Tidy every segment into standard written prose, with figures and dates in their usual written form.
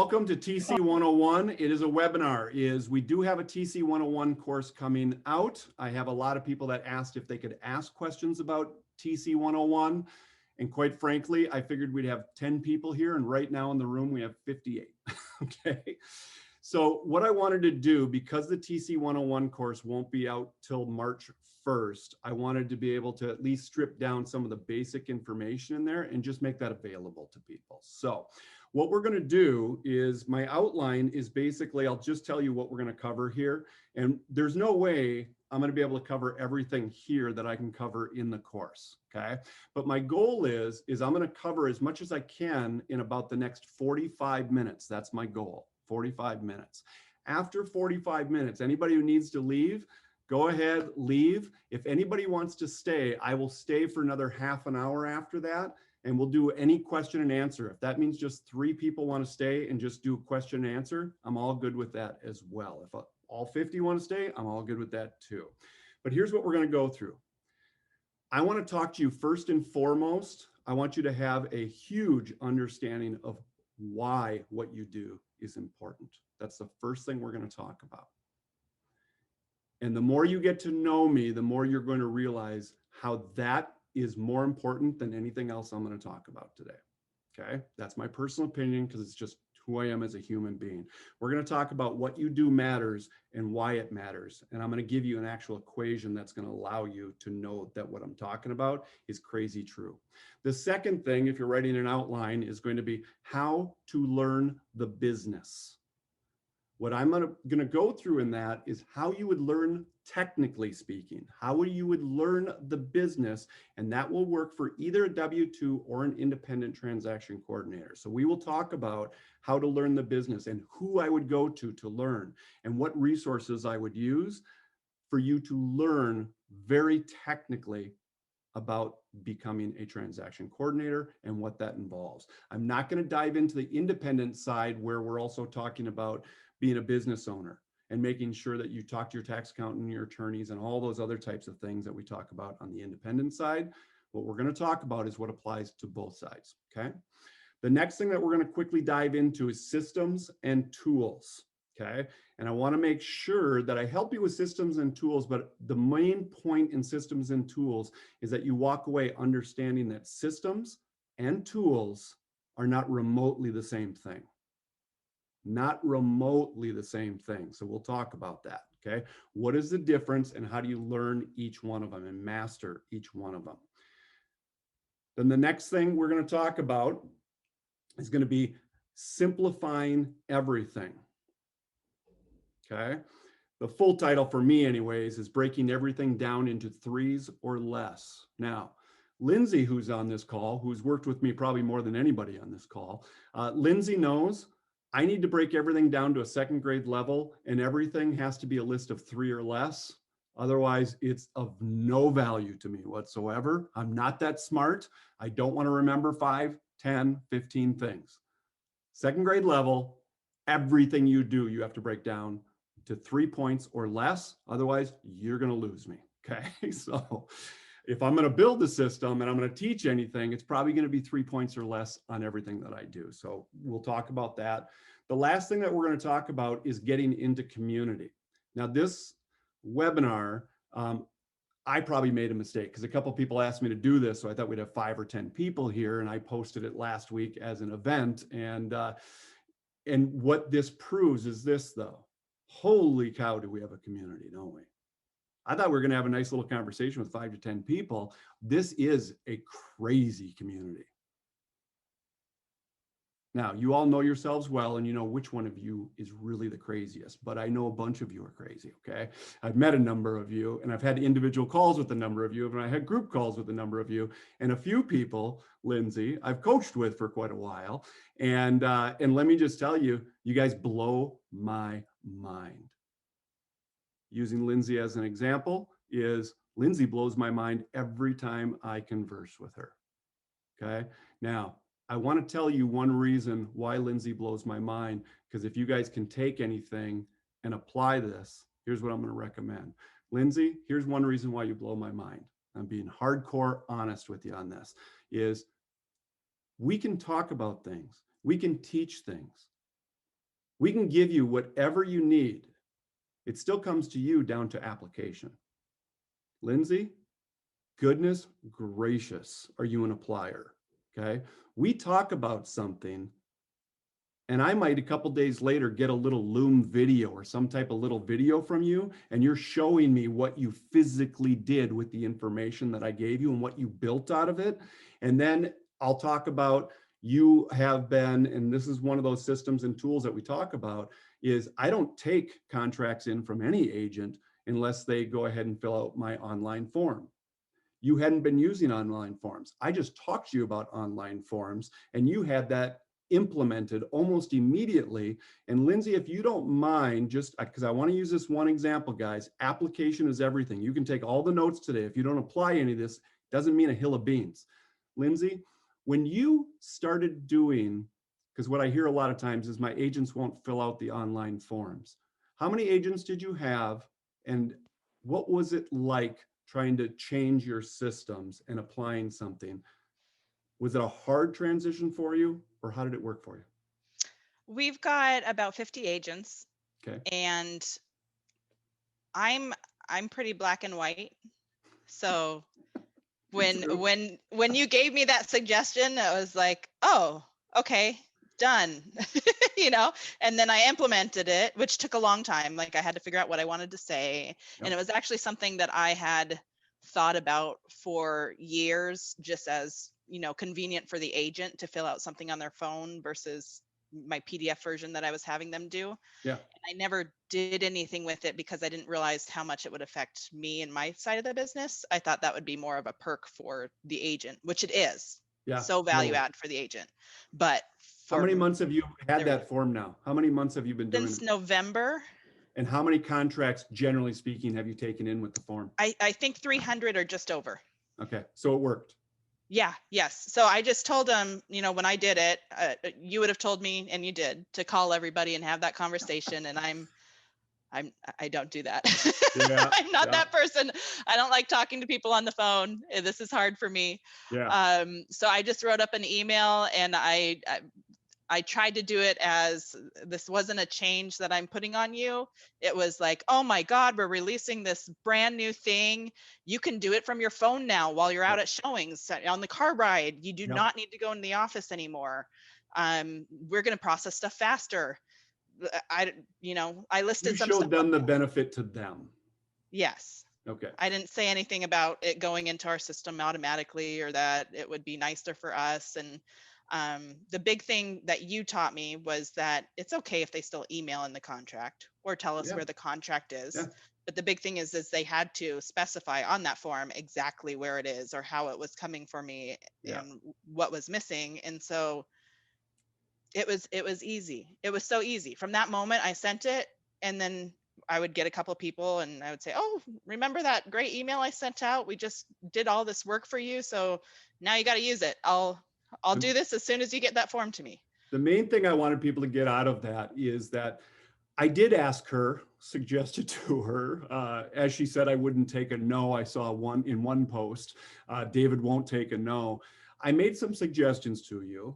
welcome to TC101. It is a webinar. We do have a TC101 course coming out. I have a lot of people that asked if they could ask questions about TC101. And quite frankly, I figured we'd have 10 people here, and right now in the room we have 58. Okay. So what I wanted to do, because the TC101 course won't be out till March 1st, I wanted to be able to at least strip down some of the basic information in there and just make that available to people. So what we're going to do is, my outline is basically, I'll just tell you what we're going to cover here. And there's no way I'm going to be able to cover everything here that I can cover in the course. Okay. But my goal is I'm going to cover as much as I can in about the next 45 minutes. That's my goal. 45 minutes. After 45 minutes, anybody who needs to leave, go ahead, leave. If anybody wants to stay, I will stay for another half an hour after that, and we'll do any question and answer. If that means just 3 people want to stay and just do question and answer, I'm all good with that as well. If all 50 want to stay, I'm all good with that too. But here's what we're going to go through. I want to talk to you first and foremost. I want you to have a huge understanding of why what you do is important. That's the first thing we're going to talk about. And the more you get to know me, the more you're going to realize how that is more important than anything else I'm going to talk about today. Okay? That's my personal opinion, because it's just who I am as a human being. We're going to talk about what you do matters and why it matters. And I'm going to give you an actual equation that's going to allow you to know that what I'm talking about is crazy true. The second thing, if you're writing an outline, is going to be how to learn the business. What I'm going to go through in that is how you would learn, technically speaking, how you would learn the business, and that will work for either a W-2 or an independent transaction coordinator. So we will talk about how to learn the business and who I would go to learn, and what resources I would use for you to learn very technically about becoming a transaction coordinator and what that involves. I'm not going to dive into the independent side, where we're also talking about being a business owner and making sure that you talk to your tax accountant and your attorneys and all those other types of things that we talk about on the independent side. What we're going to talk about is what applies to both sides. Okay. The next thing that we're going to quickly dive into is systems and tools. Okay. And I want to make sure that I help you with systems and tools, but the main point in systems and tools is that you walk away understanding that systems and tools are not remotely the same thing. Not remotely the same thing. So we'll talk about that. Okay. What is the difference, and how do you learn each one of them and master each one of them? Then the next thing we're going to talk about is going to be simplifying everything. Okay. The full title for me anyways is breaking everything down into 3s or less. Now, Lindsay, who's on this call, who's worked with me probably more than anybody on this call, Lindsay knows I need to break everything down to a 2nd grade level, and everything has to be a list of 3 or less. Otherwise, it's of no value to me whatsoever. I'm not that smart. I don't want to remember 5, 10, 15 things. 2nd grade level, everything you do, you have to break down to 3 points or less. Otherwise, you're going to lose me. Okay. So if I'm going to build the system and I'm going to teach anything, it's probably going to be 3 points or less on everything that I do. So we'll talk about that. The last thing that we're going to talk about is getting into community. Now, this webinar, I probably made a mistake, because a couple of people asked me to do this. So I thought we'd have 5 or 10 people here, and I posted it last week as an event. And what this proves is this, though. Holy cow, do we have a community, don't we? I thought we were going to have a nice little conversation with 5 to 10 people. This is a crazy community. Now, you all know yourselves well, and you know which one of you is really the craziest, but I know a bunch of you are crazy, okay? I've met a number of you, and I've had individual calls with a number of you, and I had group calls with a number of you, and a few people, Lindsay, I've coached with for quite a while, and let me just tell you, you guys blow my mind. Using Lindsay as an example, is Lindsay blows my mind every time I converse with her. Okay. Now, I want to tell you one reason why Lindsay blows my mind, because if you guys can take anything and apply this, here's what I'm going to recommend. Lindsay, here's one reason why you blow my mind. I'm being hardcore honest with you on this, is we can talk about things. We can teach things. We can give you whatever you need. It still comes to you down to application. Lindsay, goodness gracious, are you an applier? Okay. We talk about something and I might a couple days later get a little Loom video or some type of little video from you, and you're showing me what you physically did with the information that I gave you and what you built out of it. And then I'll talk about you have been, and this is one of those systems and tools that we talk about, is I don't take contracts in from any agent unless they go ahead and fill out my online form. You hadn't been using online forms. I just talked to you about online forms, and you had that implemented almost immediately. And Lindsay, if you don't mind, just because I want to use this one example, guys, application is everything. You can take all the notes today. If you don't apply any of this, doesn't mean a hill of beans. Lindsay, when you started doing, because what I hear a lot of times is my agents won't fill out the online forms. How many agents did you have, and what was it like trying to change your systems and applying something? Was it a hard transition for you, or how did it work for you? We've got about 50 agents. Okay. And I'm pretty black and white. So when you gave me that suggestion, I was like, oh, okay, done. And then I implemented it, which took a long time. Like I had to figure out what I wanted to say. Yep. And it was actually something that I had thought about for years, just as, convenient for the agent to fill out something on their phone versus my PDF version that I was having them do. Yeah. And I never did anything with it because I didn't realize how much it would affect me and my side of the business. I thought that would be more of a perk for the agent, which it is. Yeah. So value add for the agent. But how many months have you had that form now? How many months have you been doing it? Since November. And how many contracts, generally speaking, have you taken in with the form? I think 300 or just over. Okay. So it worked. Yeah. Yes. So I just told them, when I did it, you would have told me, and you did, to call everybody and have that conversation. And I don't do that. Yeah, I'm not that person. I don't like talking to people on the phone. This is hard for me. Yeah. So I just wrote up an email, and I tried to do it as this wasn't a change that I'm putting on you. It was like, oh my God, we're releasing this brand new thing. You can do it from your phone now while you're out at showings on the car ride. You do not need to go into the office anymore. We're going to process stuff faster. I listed you some showed stuff them the benefit to them. Yes. Okay. I didn't say anything about it going into our system automatically or that it would be nicer for us. And the big thing that you taught me was that it's okay if they still email in the contract or tell us where the contract is. Yeah. But the big thing is they had to specify on that form exactly where it is or how it was coming for me and what was missing. And so it was easy. It was so easy. From that moment, I sent it, and then I would get a couple of people and I would say, oh, remember that great email I sent out? We just did all this work for you. So now you got to use it. I'll do this as soon as you get that form to me. The main thing I wanted people to get out of that is that I did ask her, suggested to her, as she said, I wouldn't take a no. I saw one post, David won't take a no. I made some suggestions to you,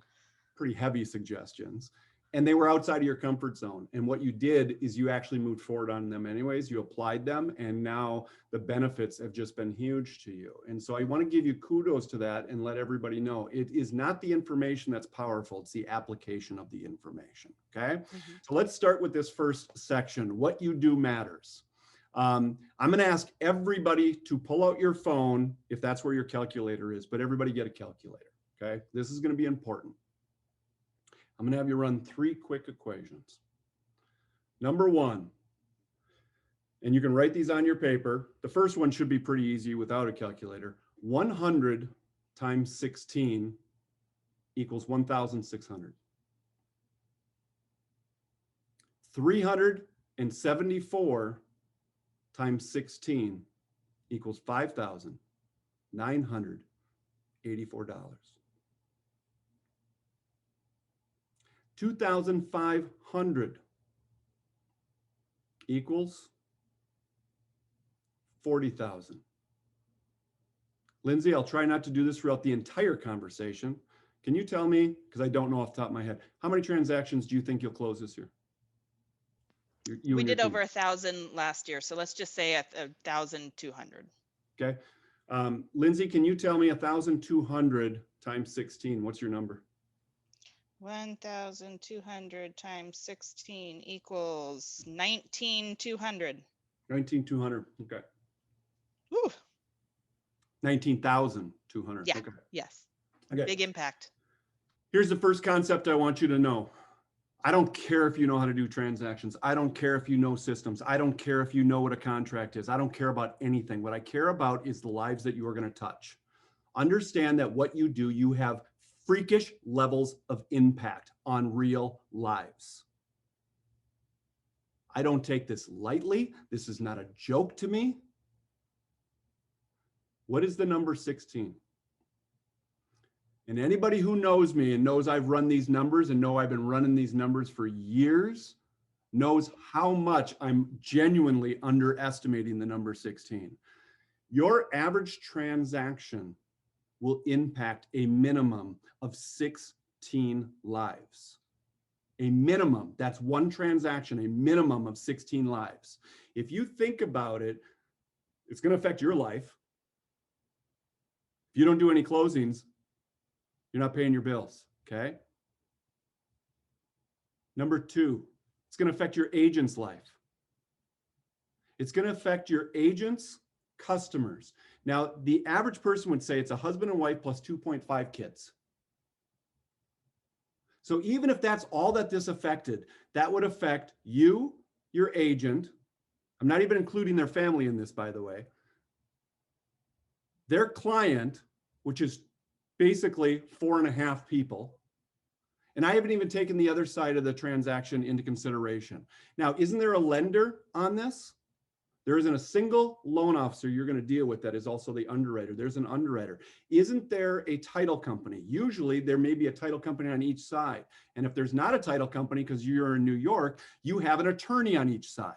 pretty heavy suggestions, and they were outside of your comfort zone. And what you did is you actually moved forward on them anyways. You applied them, and now the benefits have just been huge to you. And so I want to give you kudos to that and let everybody know it is not the information that's powerful, it's the application of the information. Okay. Mm-hmm. So let's start with this first section. What you do matters. I'm going to ask everybody to pull out your phone if that's where your calculator is, but everybody get a calculator. Okay. This is going to be important. I'm going to have you run 3 quick equations. Number 1, and you can write these on your paper. The first one should be pretty easy without a calculator. 100 times 16 equals 1,600. 374 times 16 equals $5,984. 2,500 equals 40,000. Lindsay, I'll try not to do this throughout the entire conversation. Can you tell me, because I don't know off the top of my head, how many transactions do you think you'll close this year? You We and your did team. over 1,000 last year, so let's just say 1,200. Okay. Lindsay, can you tell me 1,200 times 16? What's your number? 1,200 times 16 equals 19,200. 19,200. Okay. Woo. 19,200. Yeah. Okay. Yes. Okay. Big impact. Here's the first concept I want you to know. I don't care if you know how to do transactions. I don't care if you know systems. I don't care if you know what a contract is. I don't care about anything. What I care about is the lives that you are going to touch. Understand that what you do, you have freakish levels of impact on real lives. I don't take this lightly. This is not a joke to me. What is the number 16? And anybody who knows me and knows I've run these numbers and know I've been running these numbers for years knows how much I'm genuinely underestimating the number 16. Your average transaction will impact a minimum of 16 lives. A minimum, that's one transaction, a minimum of 16 lives. If you think about it, it's going to affect your life. If you don't do any closings, you're not paying your bills, okay? Number two, it's going to affect your agent's life. It's going to affect your agents, customers. Now, the average person would say it's a husband and wife plus 2.5 kids. So even if that's all that this affected, that would affect you, your agent. I'm not even including their family in this, by the way. Their client, which is basically 4.5 people. And I haven't even taken the other side of the transaction into consideration. Now, isn't there a lender on this? There isn't a single loan officer you're going to deal with that is also the underwriter. There's an underwriter. Isn't there a title company? Usually there may be a title company on each side. And if there's not a title company because you're in New York, you have an attorney on each side.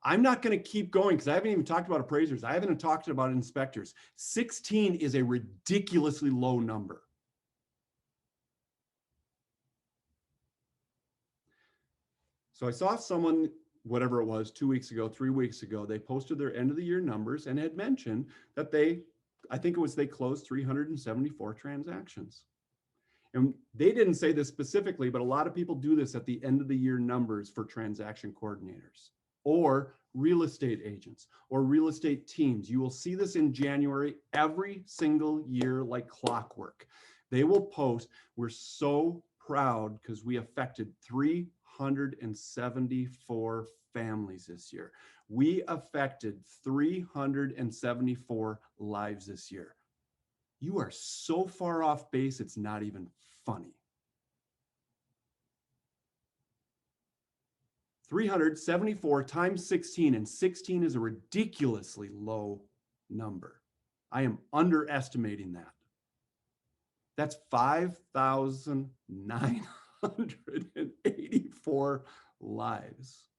I'm not going to keep going because I haven't even talked about appraisers. I haven't even talked about inspectors. 16 is a ridiculously low number. So I saw someone, whatever it was, 2 weeks ago, 3 weeks ago, they posted their end of the year numbers and had mentioned that I think it was they closed 374 transactions. And they didn't say this specifically, but a lot of people do this at the end of the year numbers for transaction coordinators or real estate agents or real estate teams. You will see this in January every single year like clockwork. They will post, we're so proud because we affected 374 families this year. We affected 374 lives this year. You are so far off base, it's not even funny. 374 times 16, and 16 is a ridiculously low number. I am underestimating that. That's 5,984 lives.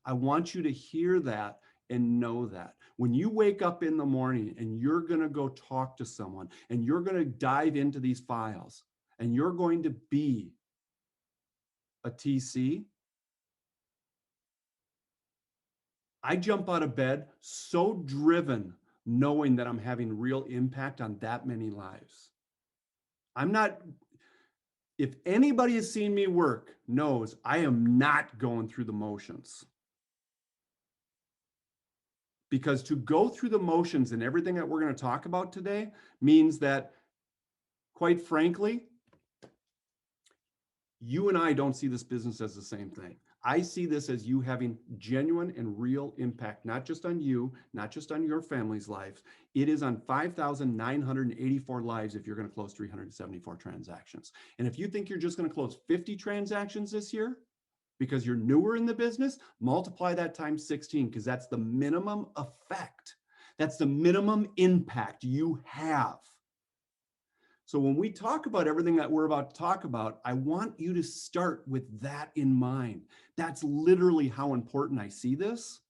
I want you to hear that and know that. When you wake up in the morning and you're going to go talk to someone and you're going to dive into these files and you're going to be a TC, I jump out of bed so driven knowing that I'm having real impact on that many lives. If anybody has seen me work knows I am not going through the motions. Because to go through the motions and everything that we're going to talk about today means that, quite frankly, you and I don't see this business as the same thing. I see this as you having genuine and real impact, not just on you, not just on your family's lives. It is on 5,984 lives if you're going to close 374 transactions. And if you think you're just going to close 50 transactions this year, because you're newer in the business, multiply that times 16 because that's the minimum effect. That's the minimum impact you have. So when we talk about everything that we're about to talk about, I want you to start with that in mind. That's literally how important I see this.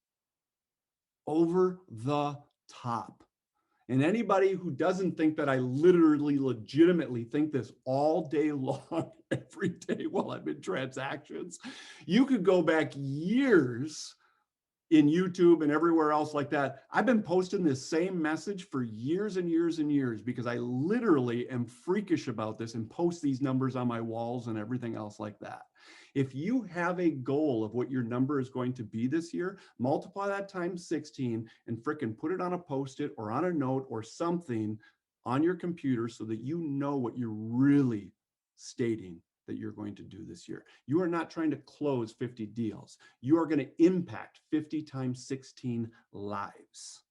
Over the top. And anybody who doesn't think that I literally legitimately think this all day long, every day while I'm in transactions, you could go back years in YouTube and everywhere else like that. I've been posting this same message for years and years and years because I literally am freakish about this and post these numbers on my walls and everything else like that. If you have a goal of what your number is going to be this year, multiply that times 16 and frickin' put it on a post-it or on a note or something on your computer so that you know what you're really stating that you're going to do this year. You are not trying to close 50 deals. You are going to impact 50 times 16 lives.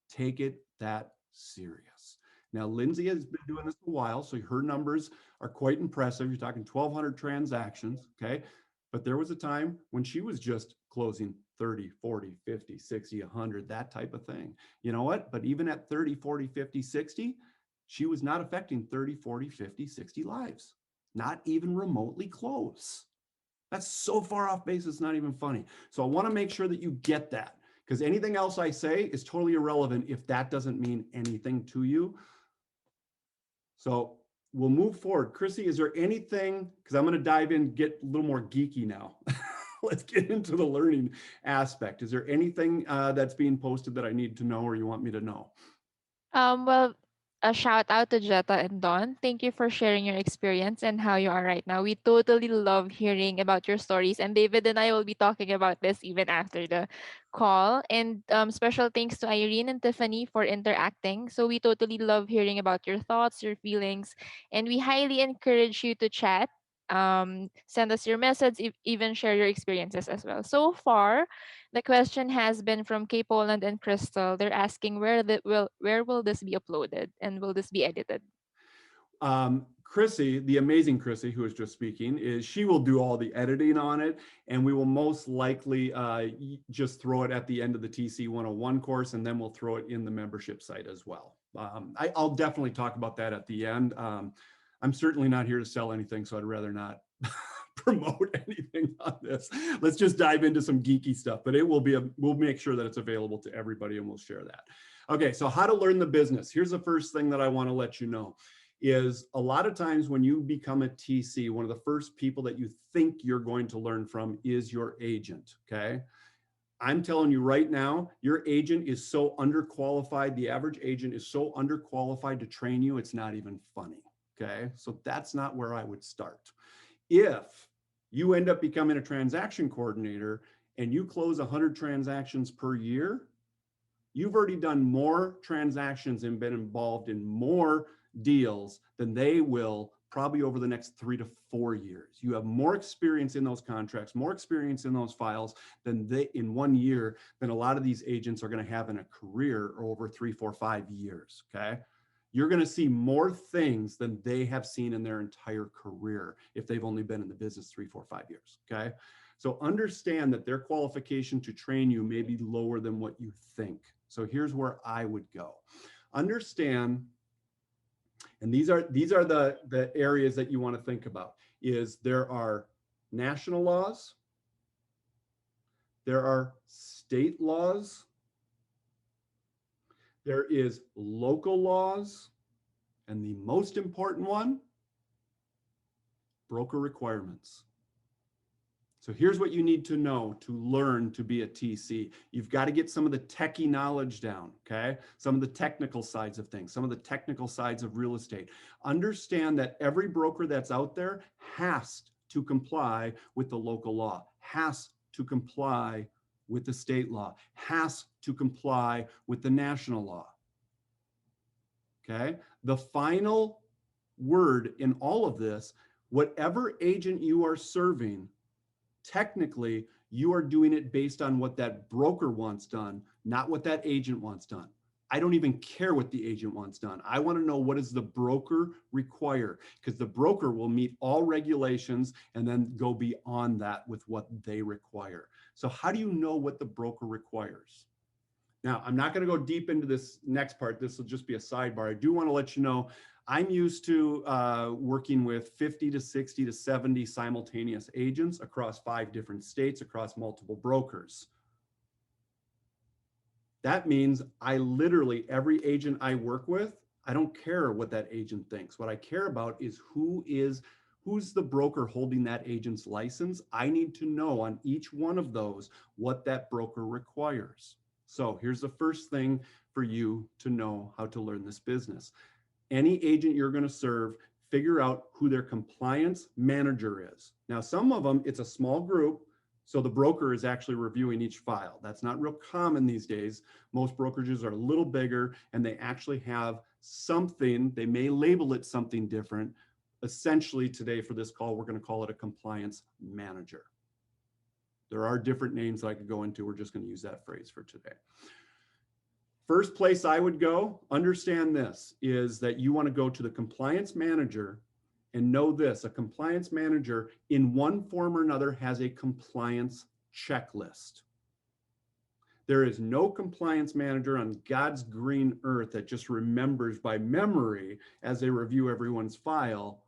Take it that serious. Now, Lindsay has been doing this a while, so her numbers are quite impressive. You're talking 1,200 transactions, okay? But there was a time when she was just closing 30, 40, 50, 60, 100, that type of thing. You know what? But even at 30, 40, 50, 60, she was not affecting 30, 40, 50, 60 lives. Not even remotely close. That's so far off base, it's not even funny. So I want to make sure that you get that, because anything else I say is totally irrelevant if that doesn't mean anything to you. So we'll move forward. Chrissy, is there anything, because I'm going to dive in, get a little more geeky now. Let's get into the learning aspect. Is there anything that's being posted that I need to know or you want me to know? Well, a shout out to Jetta and Don. Thank you for sharing your experience and how you are right now. We totally love hearing about your stories, and David and I will be talking about this even after the call. And special thanks to Irene and Tiffany for interacting. So we totally love hearing about your thoughts, your feelings, and we highly encourage you to chat. Send us your message, even share your experiences as well. So far, the question has been from K Poland and Crystal. They're asking where will this be uploaded and will this be edited? Chrissy, the amazing Chrissy, who is just speaking, she will do all the editing on it, and we will most likely just throw it at the end of the TC101 course, and then we'll throw it in the membership site as well. I'll definitely talk about that at the end. I'm certainly not here to sell anything, so I'd rather not promote anything on this. Let's just dive into some geeky stuff, but we'll make sure that it's available to everybody and we'll share that. Okay, so how to learn the business. Here's the first thing that I want to let you know is a lot of times when you become a TC, one of the first people that you think you're going to learn from is your agent, okay? I'm telling you right now, your agent is so underqualified. The average agent is so underqualified to train you, it's not even funny, okay? So that's not where I would start. If you end up becoming a transaction coordinator and you close 100 transactions per year, you've already done more transactions and been involved in more deals than they will probably over the next 3 to 4 years. You have more experience in those contracts, more experience in those files than they in 1 year than a lot of these agents are going to have in a career or over 3, 4, 5 years. Okay. You're going to see more things than they have seen in their entire career if they've only been in the business 3, 4, 5 years. Okay. So understand that their qualification to train you may be lower than what you think. So here's where I would go. Understand, and these are the areas that you want to think about, is there are national laws, there are state laws, there is local laws, and the most important one, broker requirements. So here's what you need to know to learn to be a TC. You've got to get some of the techie knowledge down, okay? Some of the technical sides of things, some of the technical sides of real estate. Understand that every broker that's out there has to comply with the local law, has to comply with the state law, has to comply with the national law, okay? The final word in all of this, whatever agent you are serving, technically, you are doing it based on what that broker wants done, not what that agent wants done. I don't even care what the agent wants done. I want to know what does the broker require, because the broker will meet all regulations and then go beyond that with what they require. So how do you know what the broker requires? Now, I'm not going to go deep into this next part. This will just be a sidebar. I do want to let you know I'm used to working with 50 to 60 to 70 simultaneous agents across 5 different states, across multiple brokers. That means I literally, every agent I work with, I don't care what that agent thinks. What I care about is who's the broker holding that agent's license. I need to know on each one of those what that broker requires. So here's the first thing for you to know how to learn this business. Any agent you're going to serve, figure out who their compliance manager is. Now, some of them, it's a small group, so the broker is actually reviewing each file. That's not real common these days. Most brokerages are a little bigger and they actually have something, they may label it something different. Essentially today for this call, we're going to call it a compliance manager. There are different names that I could go into. We're just going to use that phrase for today. First place I would go, understand this, is that you want to go to the compliance manager and know this, a compliance manager in one form or another has a compliance checklist. There is no compliance manager on God's green earth that just remembers by memory as they review everyone's file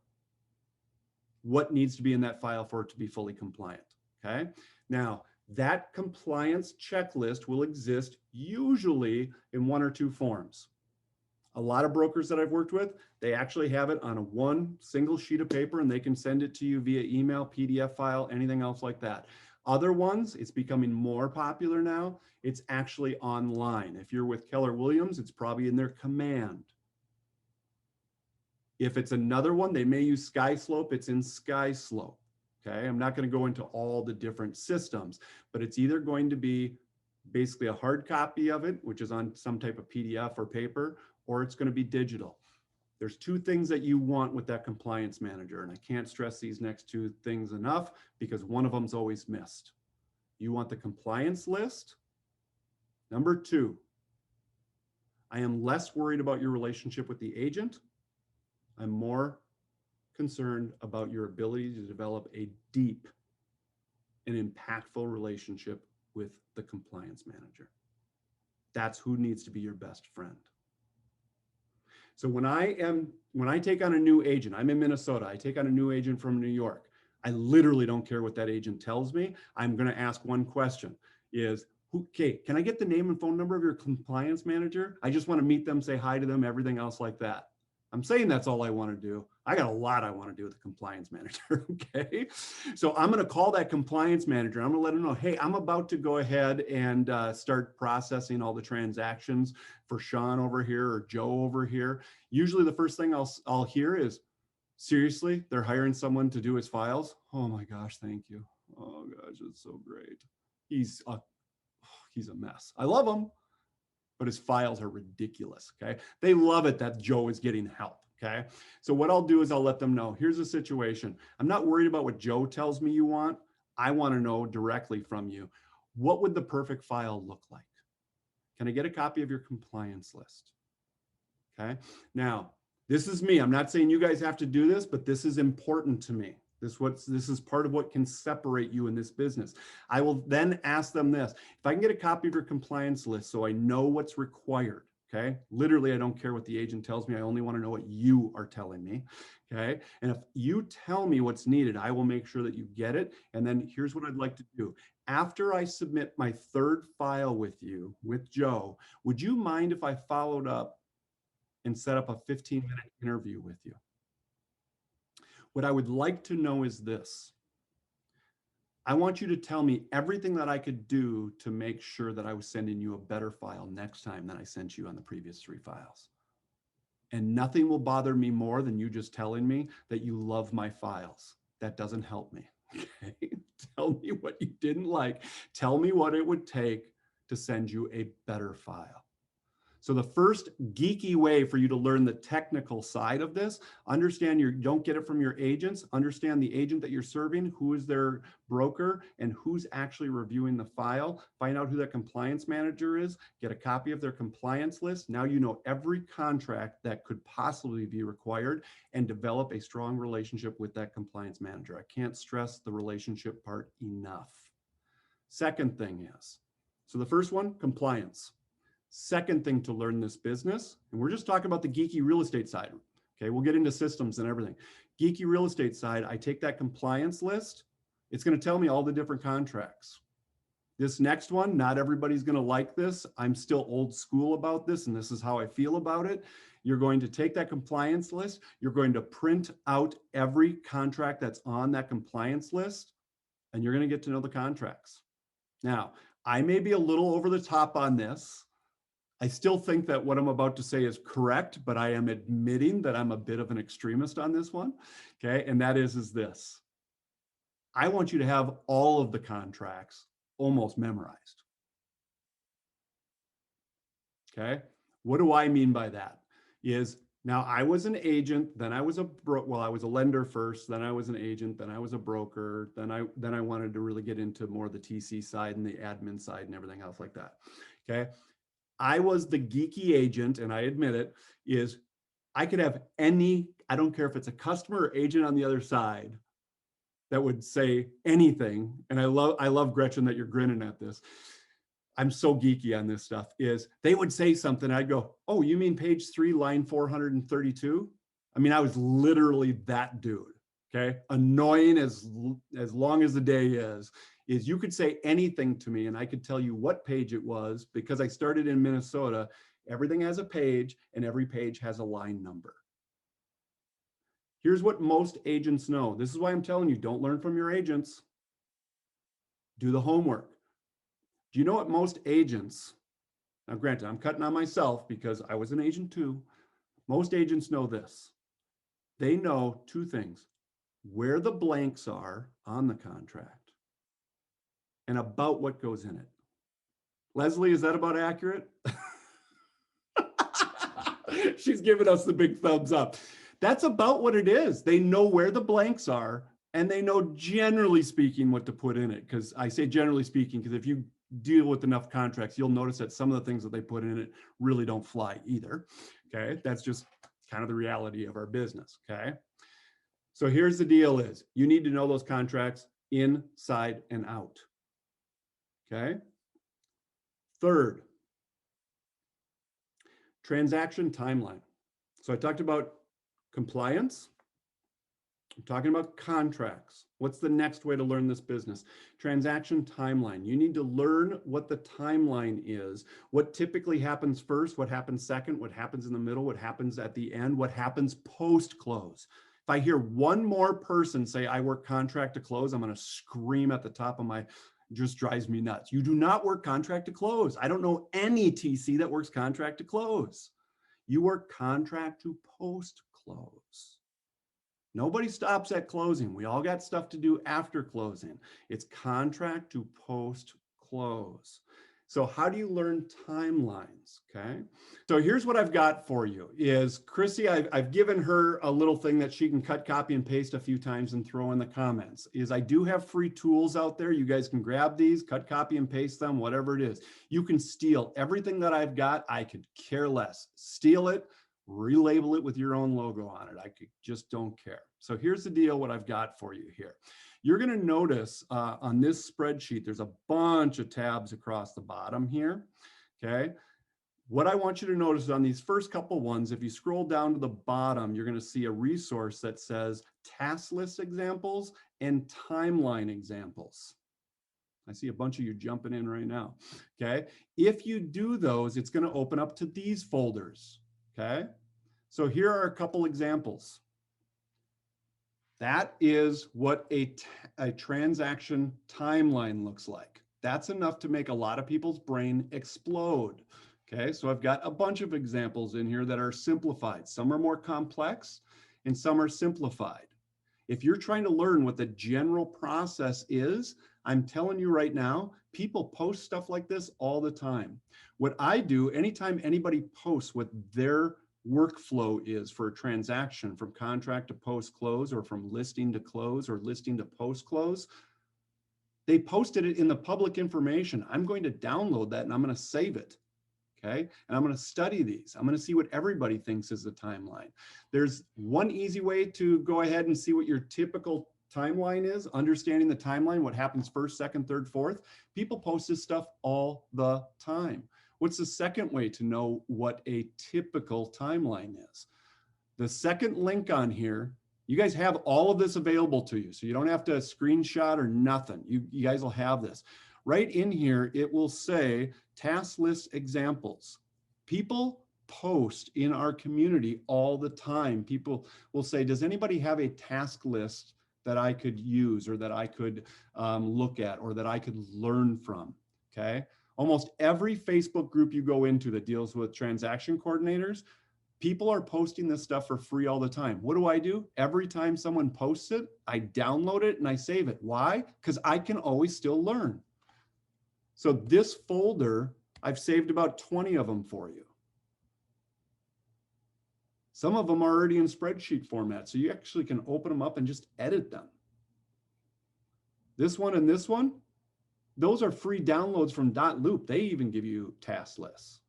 what needs to be in that file for it to be fully compliant, okay? Now, that compliance checklist will exist usually in one or two forms. A lot of brokers that I've worked with, they actually have it on a one single sheet of paper and they can send it to you via email, PDF file, anything else like that. Other ones, it's becoming more popular now. It's actually online. If you're with Keller Williams, it's probably in their command. If it's another one, they may use SkySlope, it's in SkySlope. Okay, I'm not going to go into all the different systems, but it's either going to be basically a hard copy of it, which is on some type of PDF or paper, or it's going to be digital. There's two things that you want with that compliance manager, and I can't stress these next two things enough because one of them's always missed. You want the compliance list. Number two, I am less worried about your relationship with the agent. I'm more concerned about your ability to develop a deep and impactful relationship with the compliance manager. That's who needs to be your best friend. So when I take on a new agent, I'm in Minnesota, I take on a new agent from New York, I literally don't care what that agent tells me. I'm going to ask one question is, okay, can I get the name and phone number of your compliance manager? I just want to meet them, say hi to them, everything else like that. I'm saying that's all I want to do. I got a lot I want to do with the compliance manager, okay? So I'm going to call that compliance manager. I'm going to let him know, hey, I'm about to go ahead and start processing all the transactions for Sean over here or Joe over here. Usually the first thing I'll hear is, seriously, they're hiring someone to do his files? Oh my gosh, thank you. Oh gosh, it's so great. He's a mess. I love him, but his files are ridiculous, okay? They love it that Joe is getting help, okay? So what I'll do is I'll let them know, here's the situation. I'm not worried about what Joe tells me you want. I want to know directly from you, what would the perfect file look like? Can I get a copy of your compliance list? Okay, now, this is me. I'm not saying you guys have to do this, but this is important to me. This is part of what can separate you in this business. I will then ask them this. If I can get a copy of your compliance list so I know what's required, okay? Literally, I don't care what the agent tells me. I only want to know what you are telling me, okay? And if you tell me what's needed, I will make sure that you get it. And then here's what I'd like to do. After I submit my third file with you, with Joe, would you mind if I followed up and set up a 15-minute interview with you? What I would like to know is this. I want you to tell me everything that I could do to make sure that I was sending you a better file next time than I sent you on the previous 3 files. And nothing will bother me more than you just telling me that you love my files. That doesn't help me. Okay? Tell me what you didn't like. Tell me what it would take to send you a better file. So the first geeky way for you to learn the technical side of this, understand you don't get it from your agents, understand the agent that you're serving, who is their broker, and who's actually reviewing the file. Find out who that compliance manager is, get a copy of their compliance list. Now you know every contract that could possibly be required and develop a strong relationship with that compliance manager. I can't stress the relationship part enough. Second thing is, so the first one, compliance. Second thing to learn this business, and we're just talking about the geeky real estate side. Okay, we'll get into systems and everything. Geeky real estate side, I take that compliance list. It's going to tell me all the different contracts. This next one, not everybody's going to like this. I'm still old school about this, and this is how I feel about it. You're going to take that compliance list. You're going to print out every contract that's on that compliance list, and you're going to get to know the contracts. Now, I may be a little over the top on this. I still think that what I'm about to say is correct, but I am admitting that I'm a bit of an extremist on this one. Okay, and that is this. I want you to have all of the contracts almost memorized. Okay, what do I mean by that? Is now I was an agent, then I was I was a lender first, then I was an agent, then I was a broker, then I wanted to really get into more of the TC side and the admin side and everything else like that. Okay, I was the geeky agent, and I admit it, is I could have any, I don't care if it's a customer or agent on the other side that would say anything. And I love Gretchen that you're grinning at this. I'm so geeky on this stuff, is they would say something. I'd go, oh, you mean page 3, line 432? I mean, I was literally that dude. Okay. Annoying as long as the day is you could say anything to me and I could tell you what page it was, because I started in Minnesota. Everything has a page and every page has a line number. Here's what most agents know. This is why I'm telling you, don't learn from your agents. Do the homework. Do you know what most agents, now granted, I'm cutting on myself because I was an agent too. Most agents know this. They know two things: where the blanks are on the contract and about what goes in it. Leslie, is that about accurate? She's giving us the big thumbs up. That's about what it is. They know where the blanks are, and they know, generally speaking, what to put in it. Because I say generally speaking, because if you deal with enough contracts, you'll notice that some of the things that they put in it really don't fly either. Okay, that's just kind of the reality of our business. Okay, so here's the deal: is you need to know those contracts inside and out. Okay. Third, transaction timeline. So I talked about compliance. I'm talking about contracts. What's the next way to learn this business? Transaction timeline. You need to learn what the timeline is, what typically happens first, what happens second, what happens in the middle, what happens at the end, what happens post-close. If I hear one more person say, I work contract to close, I'm going to scream at the top of my, just drives me nuts. You do not work contract to close. I don't know any TC that works contract to close. You work contract to post-close. Nobody stops at closing. We all got stuff to do after closing. It's contract to post-close. So how do you learn timelines? Okay. So here's what I've got for you is Chrissy, I've given her a little thing that she can cut, copy, and paste a few times and throw in the comments. Is I do have free tools out there. You guys can grab these, cut, copy, and paste them, whatever it is. You can steal everything that I've got. I could care less. Steal it, relabel it with your own logo on it. I just don't care. So here's the deal, what I've got for you here. You're going to notice on this spreadsheet, there's a bunch of tabs across the bottom here. Okay. What I want you to notice on these first couple ones, if you scroll down to the bottom, you're going to see a resource that says task list examples and timeline examples. I see a bunch of you jumping in right now. Okay. If you do those, it's going to open up to these folders. Okay. So here are a couple examples. That is what a transaction timeline looks like. That's enough to make a lot of people's brain explode. Okay, so I've got a bunch of examples in here that are simplified. Some are more complex and some are simplified. If you're trying to learn what the general process is, I'm telling you right now, people post stuff like this all the time. What I do, anytime anybody posts what their workflow is for a transaction from contract to post-close, or from listing to close, or listing to post-close, they posted it in the public information. I'm going to download that and I'm going to save it. Okay, and I'm going to study these. I'm going to see what everybody thinks is the timeline. There's one easy way to go ahead and see what your typical timeline is, understanding the timeline, what happens first, second, third, fourth. People post this stuff all the time. What's the second way to know what a typical timeline is? The second link on here, you guys have all of this available to you, so you don't have to screenshot or nothing. You guys will have this. right in here, it will say task list examples. People post in our community all the time. People will say, does anybody have a task list that I could use, or that I could look at, or that I could learn from? Okay. Almost every Facebook group you go into that deals with transaction coordinators, people are posting this stuff for free all the time. What do? Every time someone posts it, I download it and I save it. Why? Because I can always still learn. So this folder, I've saved about 20 of them for you. Some of them are already in spreadsheet format, so you actually can open them up and just edit them. This one and this one, those are free downloads from .loop. They even give you task lists.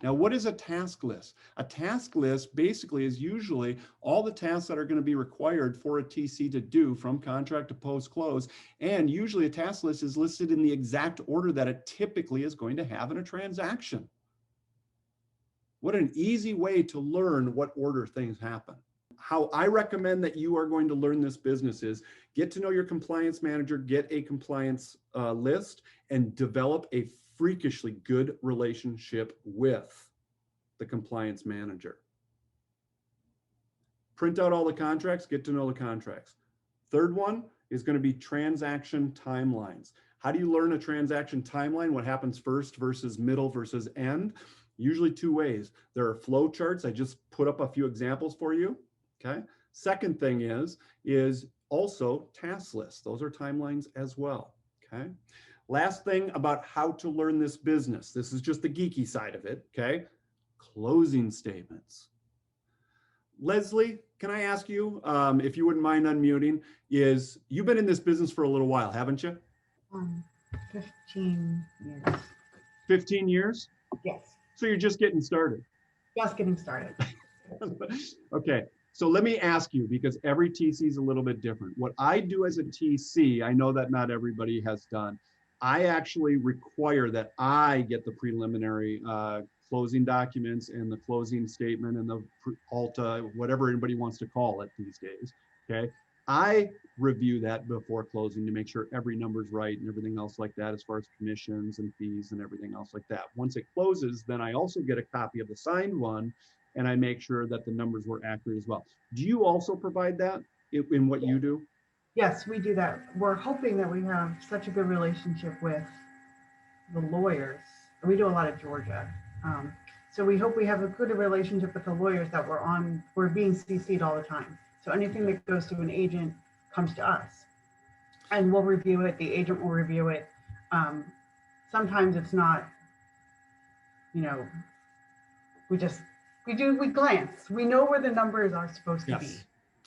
Now, what is a task list? A task list basically is usually all the tasks that are going to be required for a TC to do from contract to post-close. And usually a task list is listed in the exact order that it typically is going to have in a transaction. What an easy way to learn what order things happen. How I recommend that you are going to learn this business is get to know your compliance manager, get a compliance list, and develop a freakishly good relationship with the compliance manager. Print out all the contracts, get to know the contracts. Third one is going to be transaction timelines. How do you learn a transaction timeline? What happens first versus middle versus end? Usually two ways. There are flow charts. I just put up a few examples for you. Okay. Second thing is also task lists. Those are timelines as well. Okay. Last thing about how to learn this business. This is just the geeky side of it. Okay. Closing statements. Leslie, can I ask you, if you wouldn't mind unmuting, you've been in this business for a little while, haven't you? 15 years. 15 years? Yes. So you're just getting started. Just getting started. Okay, so let me ask you, because every TC is a little bit different. What I do as a TC, I know that not everybody has done. I actually require that I get the preliminary closing documents and the closing statement and the ALTA, whatever anybody wants to call it these days. Okay, I review that before closing to make sure every number's right and everything else like that, as far as commissions and fees and everything else like that. Once it closes, then I also get a copy of the signed one, and I make sure that the numbers were accurate as well. Do you also provide that in what you do? Yes, we do that. We're hoping that we have such a good relationship with the lawyers. We do a lot of Georgia. So we hope we have a good relationship with the lawyers that we're being CC'd all the time. So anything that goes to an agent comes to us, and we'll review it. The agent will review it. Sometimes it's not, we glance. We know where the numbers are supposed to be.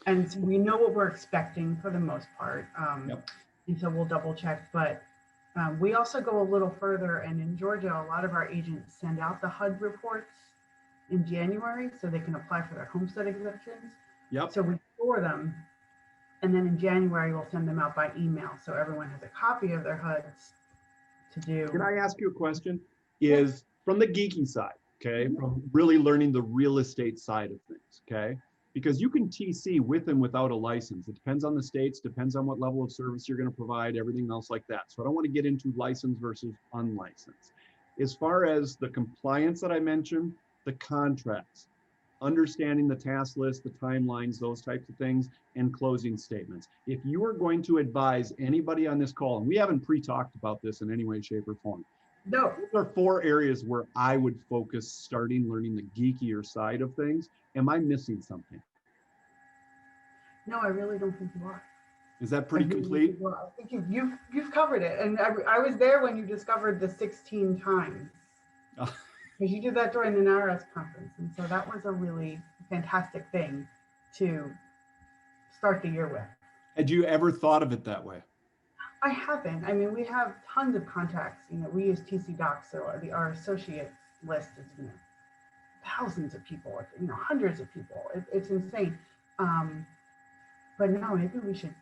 And so we know what we're expecting for the most part. And so we'll double check, but we also go a little further, and in Georgia, a lot of our agents send out the HUD reports in January so they can apply for their homestead exemptions. So we store them, and then in January, we'll send them out by email so everyone has a copy of their HUDs to do. Can I ask you a question? Is from the geeky side, okay, from really learning the real estate side of things, okay? Because you can TC with and without a license. It depends on the states, depends on what level of service you're going to provide, everything else like that. So I don't want to get into licensed versus unlicensed. As far as the compliance that I mentioned, the contracts, understanding the task list, the timelines, those types of things, and closing statements. If you are going to advise anybody on this call, and we haven't pre-talked about this in any way, shape, or form. No. Those are 4 areas where I would focus starting learning the geekier side of things. Am I missing something? No, I really don't think you are. Is that pretty complete? I think you've covered it. And I was there when you discovered the 16 times. Because you did that during the NARAS conference. And so that was a really fantastic thing to start the year with. Had you ever thought of it that way? I haven't. I mean, we have tons of contacts. We use TC Docs, so our associate list is, thousands of people, hundreds of people. It's insane. But no, maybe we should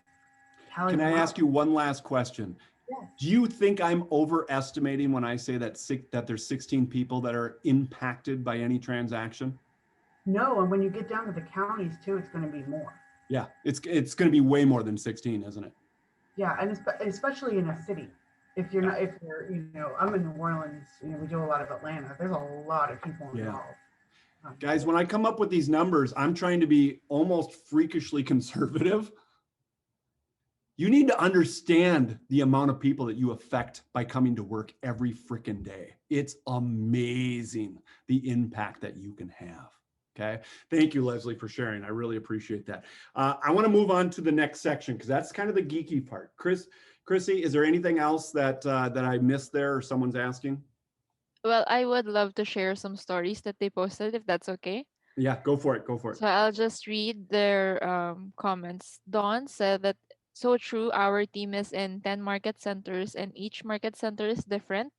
tally. Can I ask you one last question? Yes. Do you think I'm overestimating when I say that there's 16 people that are impacted by any transaction? No, and when you get down to the counties too, it's going to be more. Yeah, it's going to be way more than 16, isn't it? Yeah, and especially in a city. If you're not, if you're, I'm in New Orleans, we do a lot of Atlanta. There's a lot of people involved. Guys, when I come up with these numbers, I'm trying to be almost freakishly conservative. You need to understand the amount of people that you affect by coming to work every freaking day. It's amazing the impact that you can have. Okay. Thank you, Leslie, for sharing. I really appreciate that. I want to move on to the next section because that's kind of the geeky part. Chrissy, is there anything else that I missed there or someone's asking? Well, I would love to share some stories that they posted, if that's okay. Yeah, go for it. Go for it. So I'll just read their comments. Dawn said that so true. Our team is in 10 market centers and each market center is different.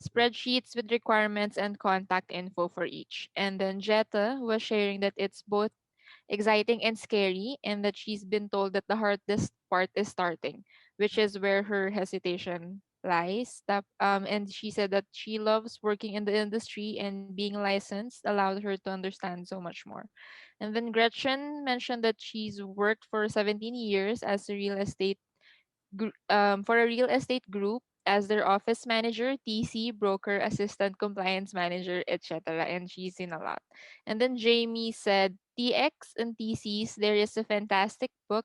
Spreadsheets with requirements and contact info for each. And then Jetta was sharing that it's both exciting and scary, and that she's been told that the hardest part is starting, which is where her hesitation lies. And she said that she loves working in the industry and being licensed allowed her to understand so much more. And then Gretchen mentioned that she's worked for 17 years as a real estate for a real estate group as their office manager, TC, broker, assistant, compliance manager, etc. And she's seen a lot. And then Jamie said, TX and TCs, there is a fantastic book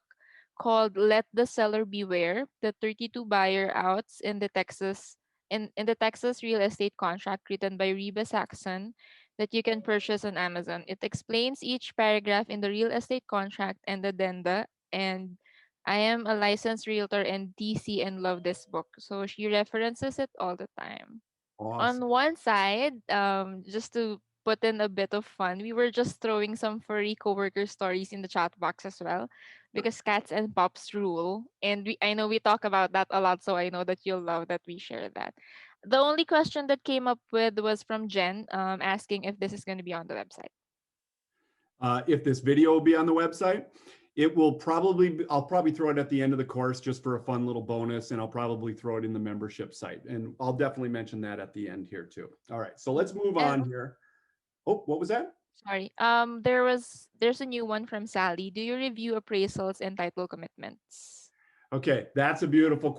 called Let the Seller Beware, the 32 buyer outs in the Texas real estate contract, written by Reba Saxon, that you can purchase on Amazon. It explains each paragraph in the real estate contract and addenda, and I am a licensed realtor and DC and love this book. So she references it all the time. Awesome. On one side, just to put in a bit of fun, we were just throwing some furry coworker stories in the chat box as well, because cats and pups rule. And I know we talk about that a lot, so I know that you'll love that we share that. The only question that came up with was from Jen, asking if this is going to be on the website. If this video will be on the website, it will probably, I'll probably throw it at the end of the course just for a fun little bonus, and I'll probably throw it in the membership site. And I'll definitely mention that at the end here too. All right, so let's move on here. Oh, what was that? Sorry. There's a new one from Sally. Do you review appraisals and title commitments? Okay, that's a beautiful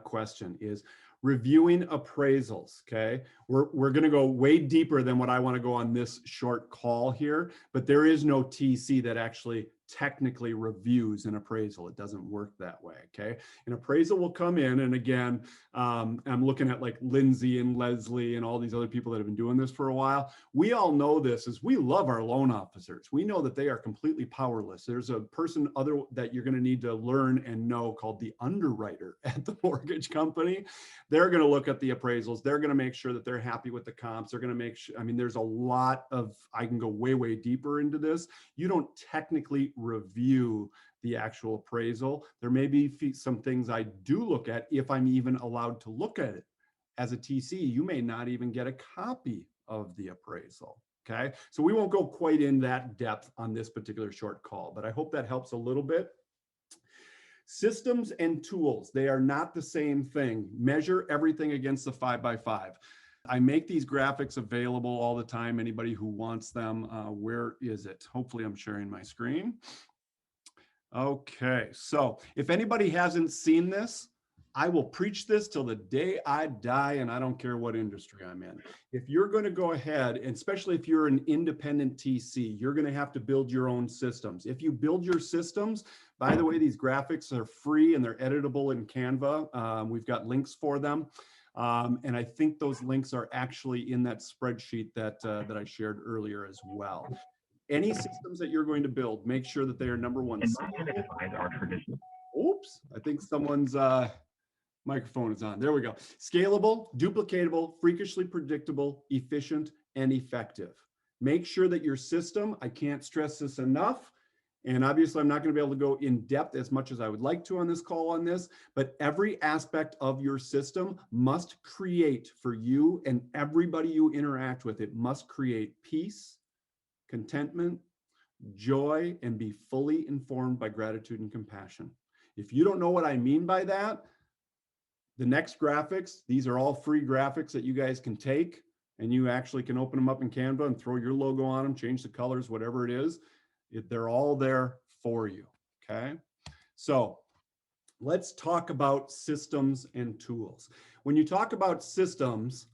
question is reviewing appraisals. Okay, we're going to go way deeper than what I want to go on this short call here, but there is no TC that actually technically reviews an appraisal. It doesn't work that way. Okay, an appraisal will come in, and again, I'm looking at like Lindsay and Leslie and all these other people that have been doing this for a while. We all know this is we love our loan officers. We know that they are completely powerless. There's a person that you're going to need to learn and know called the underwriter at the mortgage company. They're going to look at the appraisals. They're going to make sure that they're happy with the comps. They're going to make sure, I mean, there's a lot of, I can go way, way deeper into this. You don't technically review the actual appraisal. There may be some things I do look at if I'm even allowed to look at it. As a TC, you may not even get a copy of the appraisal. Okay, so we won't go quite in that depth on this particular short call, but I hope that helps a little bit. Systems and tools, they are not the same thing. Measure everything against the 5x5. I make these graphics available all the time. Anybody who wants them, where is it? Hopefully I'm sharing my screen. Okay, so if anybody hasn't seen this, I will preach this till the day I die, and I don't care what industry I'm in. If you're going to go ahead, and especially if you're an independent TC, you're going to have to build your own systems. If you build your systems, by the way, these graphics are free and they're editable in Canva. We've got links for them. And I think those links are actually in that spreadsheet that I shared earlier as well. Any systems that you're going to build, make sure that they are number one. Oops, I think someone's microphone is on. There we go. Scalable, duplicatable, freakishly predictable, efficient, and effective. Make sure that your system, I can't stress this enough, and obviously I'm not going to be able to go in depth as much as I would like to on this call on this, but every aspect of your system must create for you and everybody you interact with, it must create peace, contentment, joy, and be fully informed by gratitude and compassion. If you don't know what I mean by that, the next graphics, these are all free graphics that you guys can take, and you actually can open them up in Canva and throw your logo on them, change the colors, whatever it is. They're all there for you, okay? So let's talk about systems and tools. When you talk about systems,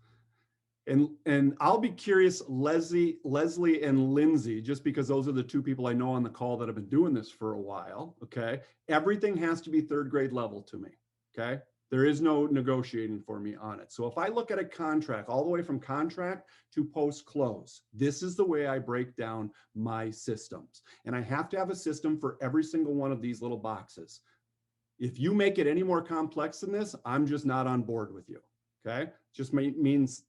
and I'll be curious, Leslie and Lindsay, just because those are the two people I know on the call that have been doing this for a while, okay? Everything has to be third grade level to me, okay? There is no negotiating for me on it. So if I look at a contract, all the way from contract to post-close, this is the way I break down my systems. And I have to have a system for every single one of these little boxes. If you make it any more complex than this, I'm just not on board with you. Okay, just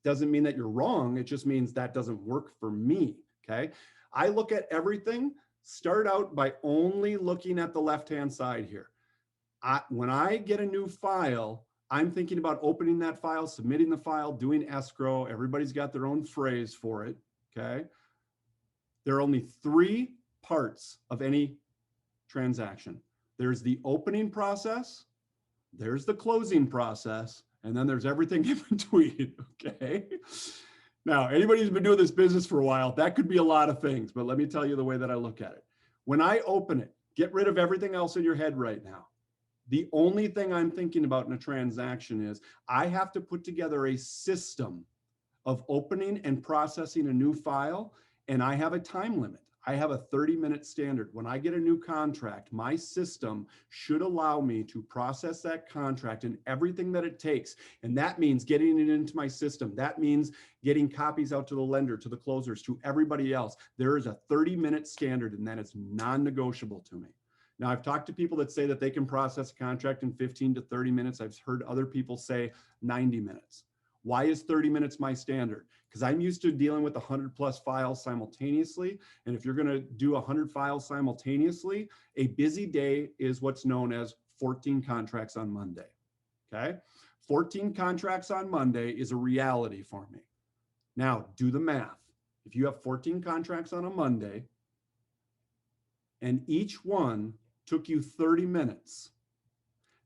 doesn't mean that you're wrong. It just means that doesn't work for me. Okay, I look at everything, start out by only looking at the left-hand side here. When I get a new file, I'm thinking about opening that file, submitting the file, doing escrow. Everybody's got their own phrase for it. Okay, there are only 3 parts of any transaction. There's the opening process, there's the closing process, and then there's everything in between, okay? Now, anybody who's been doing this business for a while, that could be a lot of things, but let me tell you the way that I look at it. When I open it, get rid of everything else in your head right now. The only thing I'm thinking about in a transaction is I have to put together a system of opening and processing a new file, and I have a time limit. I have a 30-minute standard. When I get a new contract, my system should allow me to process that contract and everything that it takes. And that means getting it into my system. That means getting copies out to the lender, to the closers, to everybody else. There is a 30-minute standard, and that is non-negotiable to me. Now, I've talked to people that say that they can process a contract in 15 to 30 minutes. I've heard other people say 90 minutes. Why is 30 minutes my standard? Because I'm used to dealing with 100+ files simultaneously. And if you're going to do 100 files simultaneously, a busy day is what's known as 14 contracts on Monday. Okay? 14 contracts on Monday is a reality for me. Now, do the math. If you have 14 contracts on a Monday, and each one took you 30 minutes,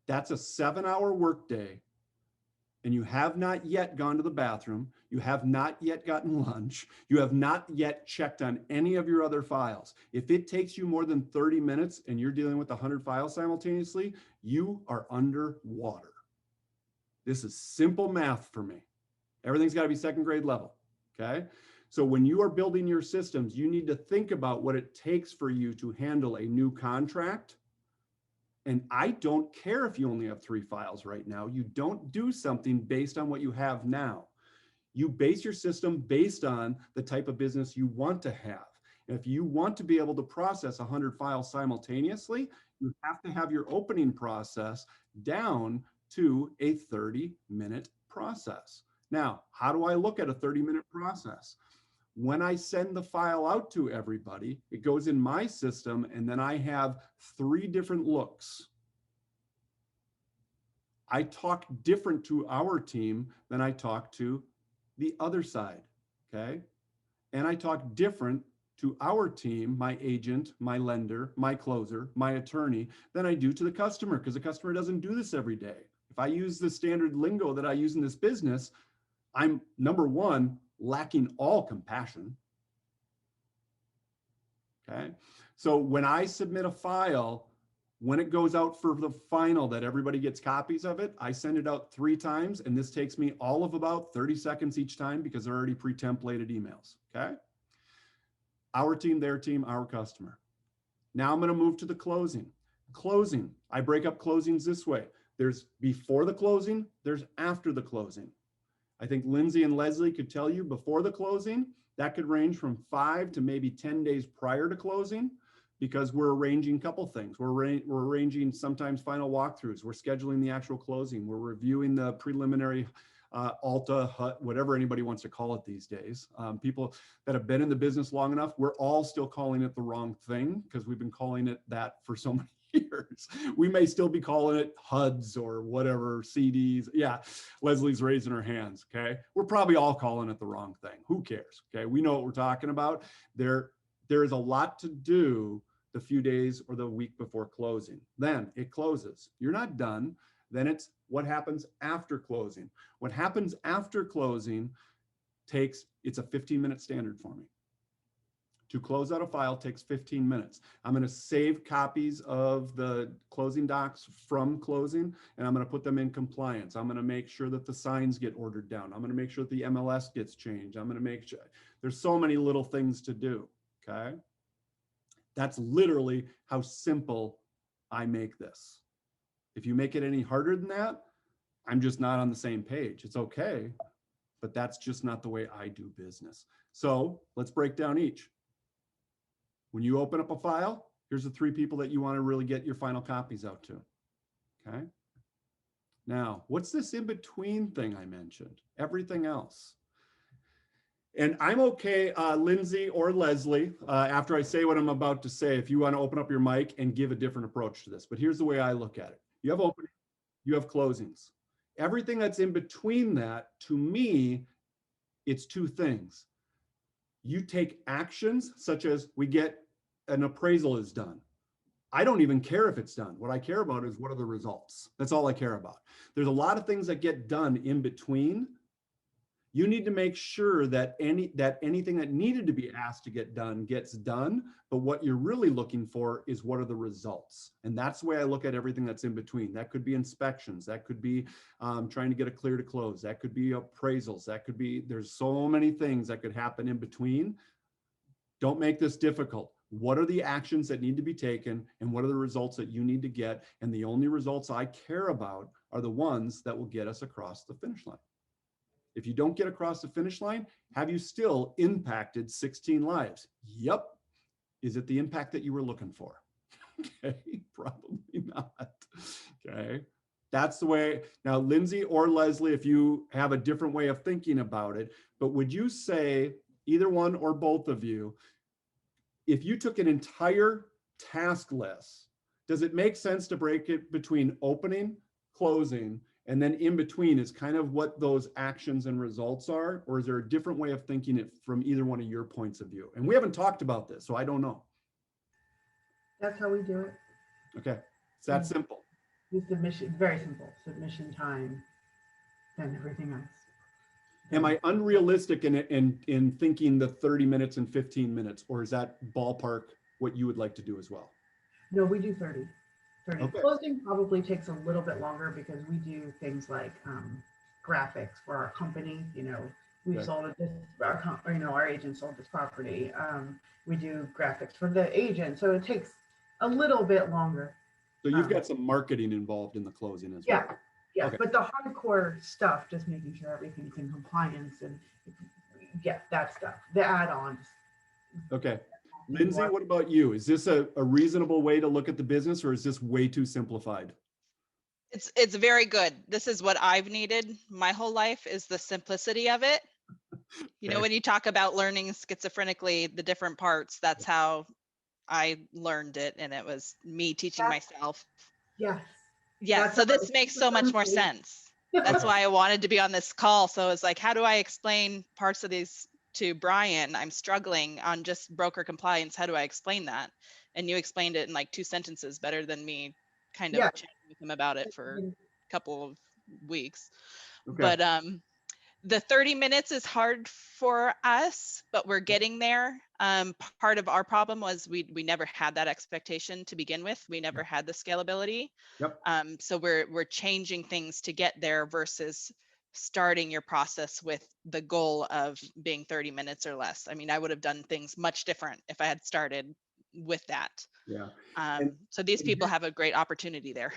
that's a 7-hour workday. And you have not yet gone to the bathroom, you have not yet gotten lunch, you have not yet checked on any of your other files. If it takes you more than 30 minutes and you're dealing with 100 files simultaneously, you are underwater. This is simple math for me. Everything's got to be second grade level, okay? So when you are building your systems, you need to think about what it takes for you to handle a new contract. And I don't care if you only have 3 files right now. You don't do something based on what you have now. You base your system based on the type of business you want to have. And if you want to be able to process 100 files simultaneously, you have to have your opening process down to a 30-minute process. Now, how do I look at a 30-minute process? When I send the file out to everybody, it goes in my system, and then I have 3 different looks. I talk different to our team than I talk to the other side, okay? And I talk different to our team, my agent, my lender, my closer, my attorney, than I do to the customer, because the customer doesn't do this every day. If I use the standard lingo that I use in this business, I'm, number one, lacking all compassion. Okay, so when I submit a file, when it goes out for the final that everybody gets copies of it, I send it out 3 times, and this takes me all of about 30 seconds each time because they're already pre-templated emails. Okay, our team, their team, our customer. Now I'm going to move to the closing. Closing, I break up closings this way. There's before the closing, there's after the closing. I think Lindsay and Leslie could tell you before the closing, that could range from 5 to maybe 10 days prior to closing, because we're arranging a couple things. We're arranging sometimes final walkthroughs. We're scheduling the actual closing. We're reviewing the preliminary Alta, HUT, whatever anybody wants to call it these days. People that have been in the business long enough, we're all still calling it the wrong thing because we've been calling it that for so many years. We may still be calling it HUDs or whatever, CDs. Yeah, Leslie's raising her hands, okay? We're probably all calling it the wrong thing. Who cares, okay? We know what we're talking about. There is a lot to do the few days or the week before closing. Then it closes. You're not done. Then it's what happens after closing. What happens after closing it's a 15-minute standard for me. To close out a file takes 15 minutes. I'm going to save copies of the closing docs from closing, and I'm going to put them in compliance. I'm going to make sure that the signs get ordered down. I'm going to make sure that the MLS gets changed. I'm going to make sure there's so many little things to do. Okay. That's literally how simple I make this. If you make it any harder than that, I'm just not on the same page. It's okay, but that's just not the way I do business. So let's break down each. When you open up a file, here's the 3 people that you want to really get your final copies out to. Okay. Now, what's this in between thing I mentioned? Everything else. And I'm okay, Lindsay or Leslie, after I say what I'm about to say, if you want to open up your mic and give a different approach to this. But here's the way I look at it. You have opening, you have closings. Everything that's in between that, to me, it's 2 things. You take actions such as we get an appraisal is done. I don't even care if it's done. What I care about is what are the results. That's all I care about. There's a lot of things that get done in between. You need to make sure that anything that needed to be asked to get done gets done. But what you're really looking for is what are the results. And that's the way I look at everything that's in between. That could be inspections. That could be trying to get a clear to close. That could be appraisals. That could be, there's so many things that could happen in between. Don't make this difficult. What are the actions that need to be taken and what are the results that you need to get? And the only results I care about are the ones that will get us across the finish line. If you don't get across the finish line, have you still impacted 16 lives? Yep. Is it the impact that you were looking for? Okay, probably not. Okay, that's the way. Now, Lindsay or Leslie, if you have a different way of thinking about it, but would you say, either one or both of you, if you took an entire task list, does it make sense to break it between opening, closing, and then in between is kind of what those actions and results are? Or is there a different way of thinking it from either one of your points of view? And we haven't talked about this, so I don't know. That's how we do it. Okay, it's that simple. The submission, very simple. Submission time, then everything else. Am I unrealistic in thinking the 30 minutes and 15 minutes, or is that ballpark what you would like to do as well? No, we do 30. Okay. Closing probably takes a little bit longer because we do things like graphics for our company. You know, we've Right. sold this, our agent sold this property. We do graphics for the agent, so it takes a little bit longer. So you've got some marketing involved in the closing as well. Yeah, Okay. but the hardcore stuff, just making sure everything's in compliance and that stuff, the add-ons. Okay. Lindsay, what about you? Is this a reasonable way to look at the business, or is this way too simplified? It's very good. This is what I've needed my whole life, is the simplicity of it. You know, Okay. when you talk about learning schizophrenically, the different parts, that's how I learned it. And it was me teaching myself. Yes. Yeah. That's So how this makes so much more sense. That's why I wanted to be on this call. So it's like, how do I explain parts of these to Brian? I'm struggling on just broker compliance. How do I explain that? And you explained it in like 2 sentences better than me kind of Yeah. chatting with him about it for a couple of weeks. Okay. But the 30 minutes is hard for us, but we're getting there. Part of our problem was we never had that expectation to begin with. We never had the scalability. Yep. So we're changing things to get there versus starting your process with the goal of being 30 minutes or less. I mean, I would have done things much different if I had started with that. Yeah. So these people have a great opportunity there.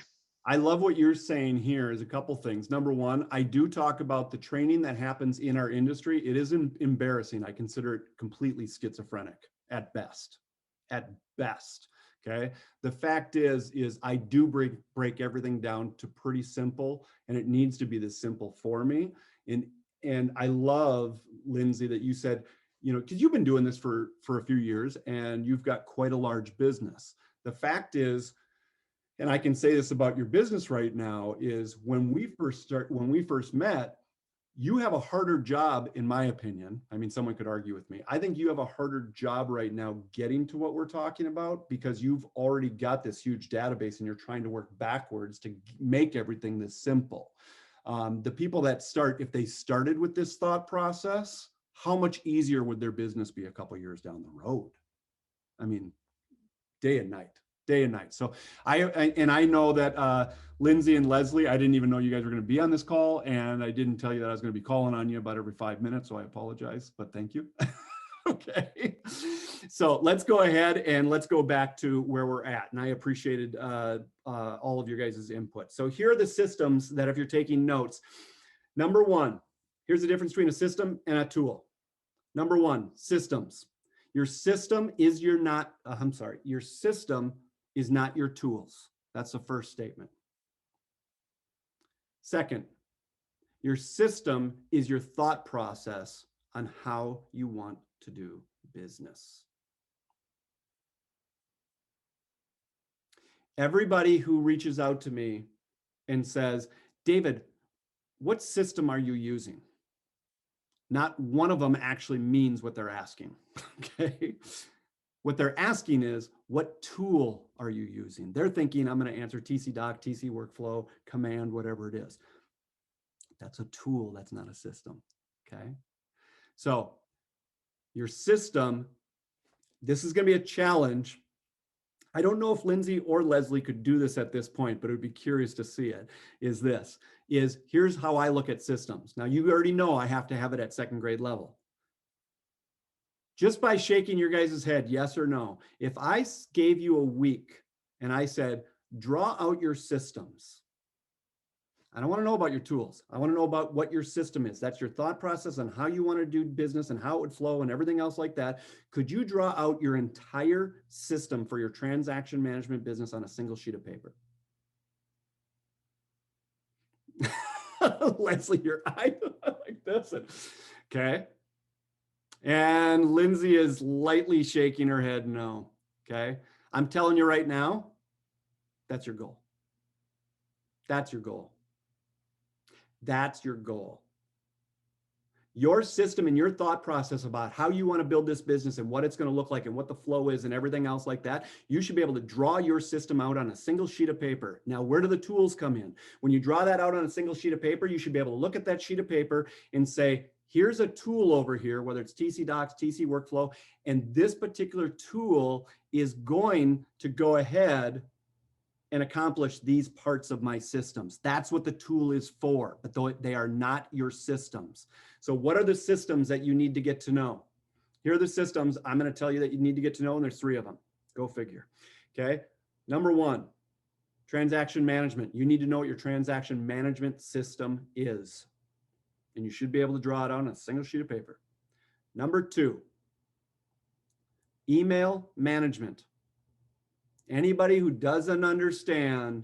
I love what you're saying here is a couple things. Number one, I do talk about the training that happens in our industry. It is embarrassing. I consider it completely schizophrenic at best. At best. Okay. The fact is I do break everything down to pretty simple, and it needs to be this simple for me. And I love, Lindsay, that you said, you know, because you've been doing this for a few years and you've got quite a large business. The fact is, and I can say this about your business right now, is when we first met, you have a harder job, in my opinion. I mean, someone could argue with me. I think you have a harder job right now getting to what we're talking about because you've already got this huge database and you're trying to work backwards to make everything this simple. The people that start, if they started with this thought process, how much easier would their business be a couple years down the road? I mean, day and night, day and night. So I know that Lindsay and Leslie, I didn't even know you guys were going to be on this call, and I didn't tell you that I was going to be calling on you about every 5 minutes, so I apologize, but thank you. Okay, so let's go ahead and let's go back to where we're at. And I appreciated all of your guys' input. So here are the systems that if you're taking notes, number one, here's the difference between a system and a tool. Number one, systems. Your system is your system is not your tools. That's the first statement. Second, your system is your thought process on how you want to do business. Everybody who reaches out to me and says, David, what system are you using? Not one of them actually means what they're asking, okay? What they're asking is, what tool are you using? They're thinking, I'm going to answer TC Doc, TC Workflow, Command, whatever it is. That's a tool, that's not a system, okay? So your system, this is going to be a challenge. I don't know if Lindsay or Leslie could do this at this point, but it would be curious to see it, here's how I look at systems. Now, you already know I have to have it at second grade level. Just by shaking your guys' head, yes or no, if I gave you a week and I said, draw out your systems, I don't want to know about your tools. I want to know about what your system is. That's your thought process on how you want to do business and how it would flow and everything else like that. Could you draw out your entire system for your transaction management business on a single sheet of paper? Leslie, your eye like this. Okay. And Lindsay is lightly shaking her head no. Okay. I'm telling you right now, that's your goal. That's your goal. That's your goal. Your system and your thought process about how you want to build this business and what it's going to look like and what the flow is and everything else like that, you should be able to draw your system out on a single sheet of paper. Now, where do the tools come in? When you draw that out on a single sheet of paper, you should be able to look at that sheet of paper and say, here's a tool over here, whether it's TC Docs, TC Workflow, and this particular tool is going to go ahead and accomplish these parts of my systems. That's what the tool is for, but they are not your systems. So what are the systems that you need to get to know? Here are the systems I'm going to tell you that you need to get to know, and there's 3 of them. Go figure. Okay. Number 1, transaction management. You need to know what your transaction management system is, and you should be able to draw it on a single sheet of paper. Number 2, email management. Anybody who doesn't understand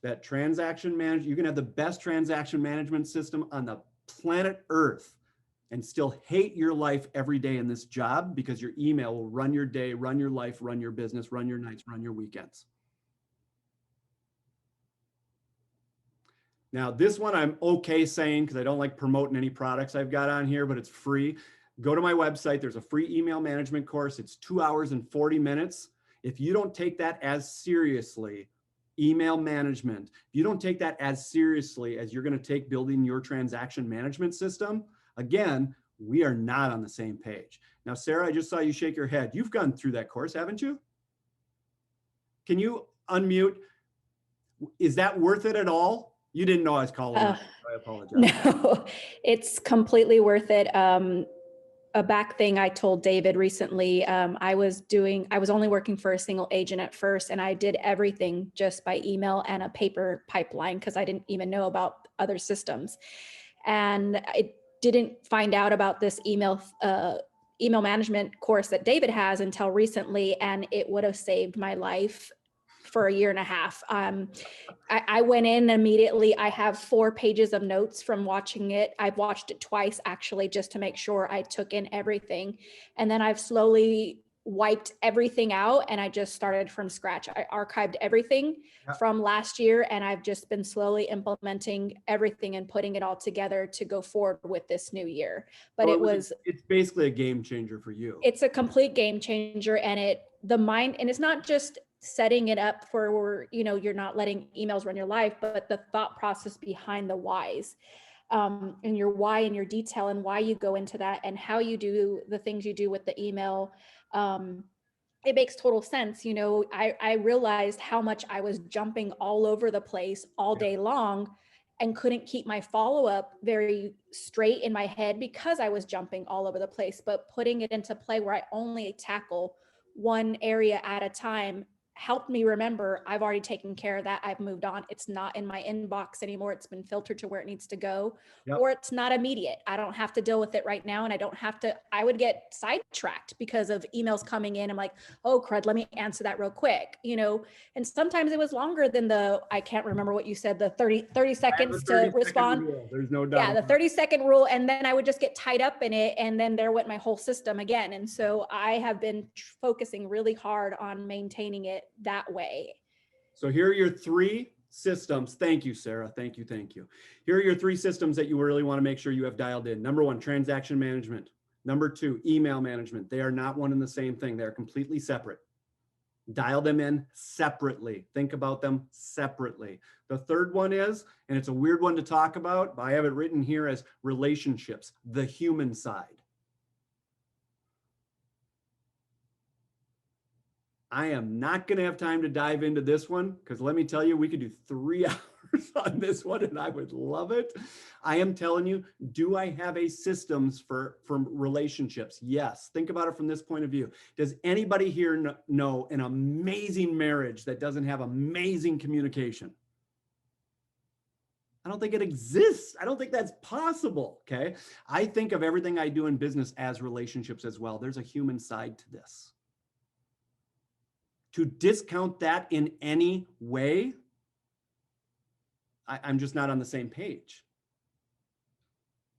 that transaction management, you can have the best transaction management system on the planet Earth and still hate your life every day in this job because your email will run your day, run your life, run your business, run your nights, run your weekends. Now, this one I'm okay saying because I don't like promoting any products I've got on here, but it's free. Go to my website. There's a free email management course. It's 2 hours and 40 minutes. If you don't take that as seriously, email management, if you don't take that as seriously as you're going to take building your transaction management system, again, we are not on the same page. Now, Sarah, I just saw you shake your head. You've gone through that course, haven't you? Can you unmute? Is that worth it at all? You didn't know I was calling. I apologize. No, it's completely worth it. A back thing I told David recently, I was only working for a single agent at first, and I did everything just by email and a paper pipeline because I didn't even know about other systems. And I didn't find out about this email management course that David has until recently, and it would have saved my life for 1.5 years. I went in immediately. I have 4 pages of notes from watching it. I've watched it twice actually, just to make sure I took in everything. And then I've slowly wiped everything out and I just started from scratch. I archived everything from last year, and I've just been slowly implementing everything and putting it all together to go forward with this new year. But it's basically a game changer for you. It's a complete game changer, and it's not just setting it up for, you're not letting emails run your life, but the thought process behind the whys, and your why and your detail and why you go into that and how you do the things you do with the email. it makes total sense. You know, I realized how much I was jumping all over the place all day long and couldn't keep my follow-up very straight in my head because I was jumping all over the place. But putting it into play where I only tackle one area at a time helped me remember I've already taken care of that. I've moved on. It's not in my inbox anymore. It's been filtered to where it needs to go. Yep. Or it's not immediate. I don't have to deal with it right now. And I don't have to, I would get sidetracked because of emails coming in. I'm like, oh crud, let me answer that real quick, you know? And sometimes it was longer than I can't remember what you said, the 30 seconds to respond. Rule. There's no doubt. Yeah, the 30-second rule. And then I would just get tied up in it. And then there went my whole system again. And so I have been focusing really hard on maintaining it that way. So here are your 3 systems. Thank you, Sarah. Thank you. Thank you. Here are your 3 systems that you really want to make sure you have dialed in. Number 1, transaction management. Number 2, email management. They are not one and the same thing. They are completely separate. Dial them in separately. Think about them separately. The third one is, and it's a weird one to talk about, but I have it written here as relationships, the human side. I am not going to have time to dive into this one because let me tell you, we could do 3 hours on this one and I would love it. I am telling you, do I have a systems for relationships? Yes. Think about it from this point of view. Does anybody here know an amazing marriage that doesn't have amazing communication? I don't think it exists. I don't think that's possible. Okay. I think of everything I do in business as relationships as well. There's a human side to this. To discount that in any way, I'm just not on the same page.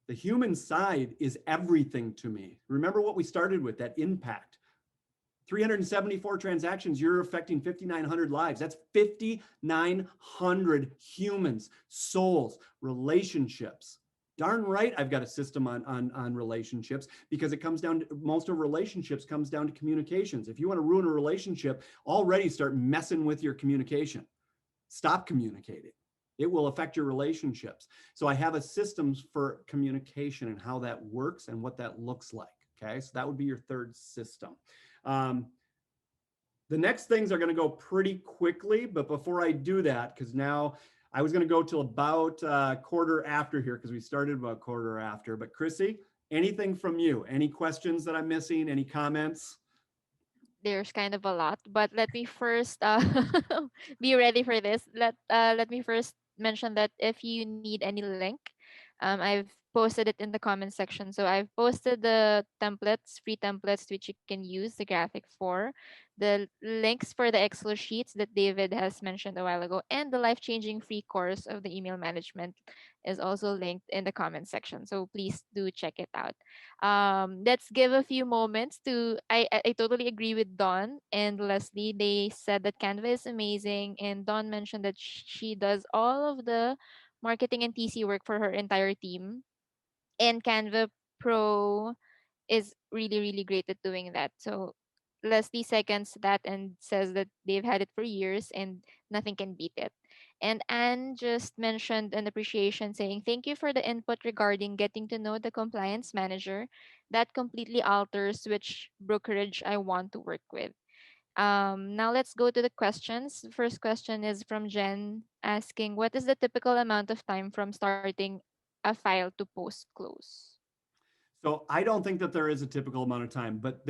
The human side is everything to me. Remember what we started with, that impact. 374 transactions, you're affecting 5,900 lives. That's 5,900 humans, souls, relationships. Darn right, I've got a system on relationships because it comes down to, most of relationships comes down to communications. If you want to ruin a relationship, already start messing with your communication. Stop communicating. It will affect your relationships. So I have a systems for communication and how that works and what that looks like. Okay, so that would be your third system. The next things are going to go pretty quickly, but before I do that, because now I was going to go till about quarter after here because we started about quarter after. But Chrissy, anything from you? Any questions that I'm missing? Any comments? There's kind of a lot, but let me first be ready for this. Let me first mention that if you need any link, I've posted it in the comment section. So I've posted the templates, free templates, which you can use the graphic for, the links for the Excel sheets that David has mentioned a while ago, and the life-changing free course of the email management is also linked in the comment section. So please do check it out. Let's give a few moments to, I totally agree with Dawn and Leslie. They said that Canva is amazing, and Dawn mentioned that she does all of the marketing and TC work for her entire team, and Canva Pro is really, really great at doing that. So Leslie seconds that and says that they've had it for years and nothing can beat it. And Anne just mentioned an appreciation saying, thank you for the input regarding getting to know the compliance manager. That completely alters which brokerage I want to work with. Now let's go to the questions. First question is from Jen asking, what is the typical amount of time from starting a file to post close? So I don't think that there is a typical amount of time, but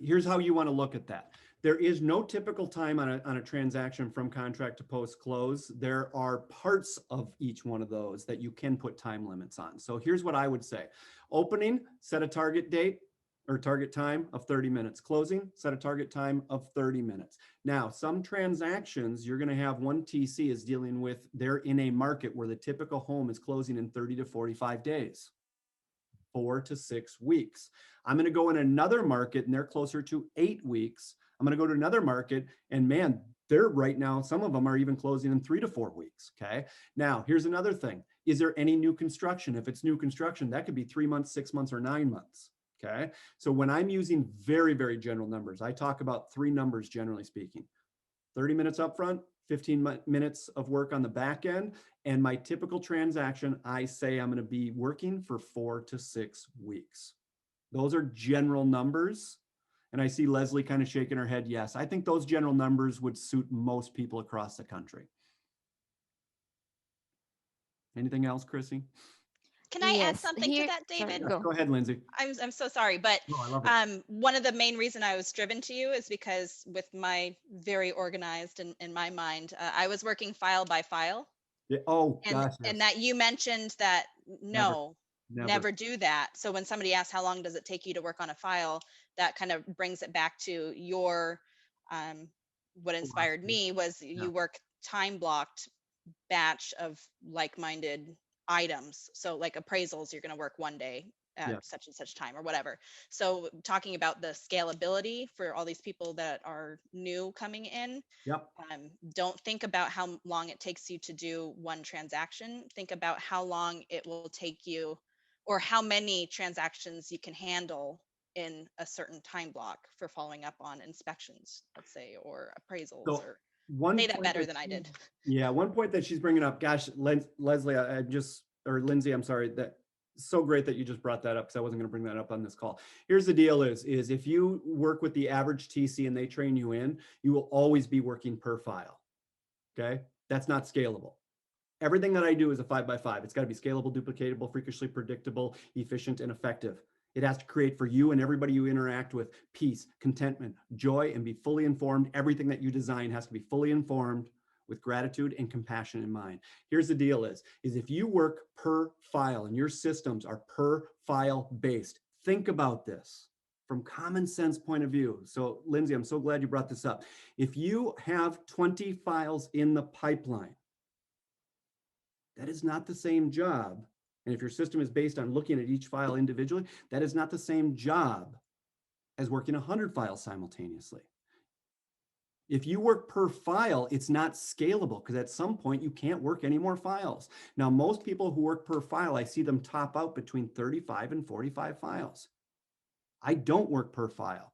here's how you want to look at that. There is no typical time on a transaction from contract to post close. There are parts of each one of those that you can put time limits on. So here's what I would say. Opening, set a target date or target time of 30 minutes. Closing, set a target time of 30 minutes. Now, some transactions, you're going to have one TC is dealing with, they're in a market where the typical home is closing in 30 to 45 days. 4 to 6 weeks. I'm going to go in another market and they're closer to 8 weeks. I'm going to go to another market and man, they're right now, some of them are even closing in 3 to 4 weeks. Okay. Now here's another thing. Is there any new construction? If it's new construction, that could be 3 months, 6 months, or 9 months. Okay. So when I'm using very, very general numbers, I talk about 3 numbers, generally speaking, 30 minutes upfront, 15 minutes of work on the back end. And my typical transaction, I say I'm going to be working for 4 to 6 weeks. Those are general numbers. And I see Leslie kind of shaking her head. Yes, I think those general numbers would suit most people across the country. Anything else, Chrissy? Can I add Yes, something to here. that, Sorry, David? go. Go ahead, Lindsay. I'm so sorry, but No, I love it. one of the main reason I was driven to you is because with my very organized in my mind, I was working file by file, Yeah. Oh, and gosh, yes. and that you mentioned that no, never do that. So when somebody asks how long does it take you to work on a file, that kind of brings it back to your what inspired me was you work time blocked batch of like-minded items. So like appraisals, you're going to work one day at such and such time or whatever. So talking about the scalability for all these people that are new coming in, don't think about how long it takes you to do one transaction. Think about how long it will take you or how many transactions you can handle in a certain time block for following up on inspections, let's say, or appraisals, or say that better than I did. Yeah, one point that she's bringing up, gosh, Leslie, or Lindsay, I'm sorry, that so great that you just brought that up because I wasn't going to bring that up on this call. Here's the deal is if you work with the average TC and they train you in, you will always be working per file. Okay, that's not scalable. Everything that I do is a 5x5. It's got to be scalable, duplicatable, freakishly predictable, efficient, and effective. It has to create for you and everybody you interact with peace, contentment, joy, and be fully informed. Everything that you design has to be fully informed with gratitude and compassion in mind. Here's the deal is if you work per file and your systems are per file based, think about this from common sense point of view. So Lindsay, I'm so glad you brought this up. If you have 20 files in the pipeline, that is not the same job. And if your system is based on looking at each file individually, that is not the same job as working 100 files simultaneously. If you work per file, it's not scalable because at some point you can't work any more files. Now, most people who work per file, I see them top out between 35 and 45 files. I don't work per file.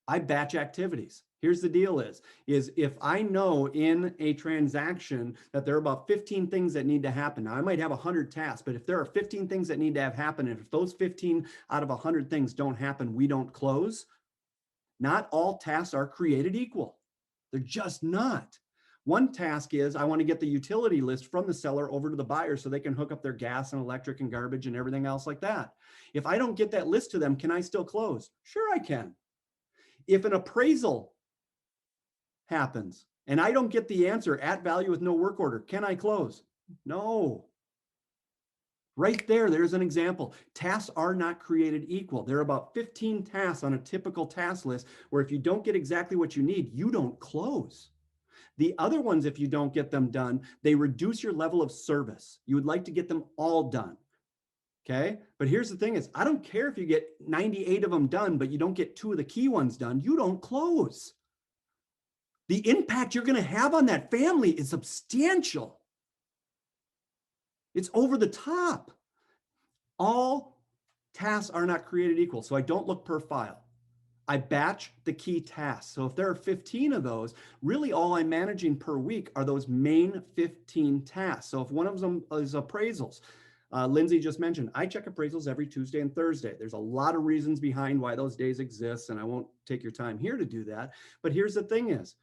I batch activities. Here's the deal is if I know in a transaction that there are about 15 things that need to happen. Now I might have 100 tasks, but if there are 15 things that need to have happen, and if those 15 out of 100 things don't happen, we don't close. Not all tasks are created equal. They're just not. One task is I want to get the utility list from the seller over to the buyer so they can hook up their gas and electric and garbage and everything else like that. If I don't get that list to them, can I still close? Sure, I can. If an appraisal happens and I don't get the answer at value with no work order, can I close? No. Right there, there's an example. Tasks are not created equal. There are about 15 tasks on a typical task list where if you don't get exactly what you need, you don't close. The other ones, if you don't get them done, they reduce your level of service. You would like to get them all done. Okay, but here's the thing is, I don't care if you get 98 of them done, but you don't get 2 of the key ones done, you don't close. The impact you're going to have on that family is substantial. It's over the top. All tasks are not created equal, so I don't look per file. I batch the key tasks. So if there are 15 of those, really all I'm managing per week are those main 15 tasks. So if one of them is appraisals, Lindsay just mentioned, I check appraisals every Tuesday and Thursday. There's a lot of reasons behind why those days exist, and I won't take your time here to do that. But here's the thing is,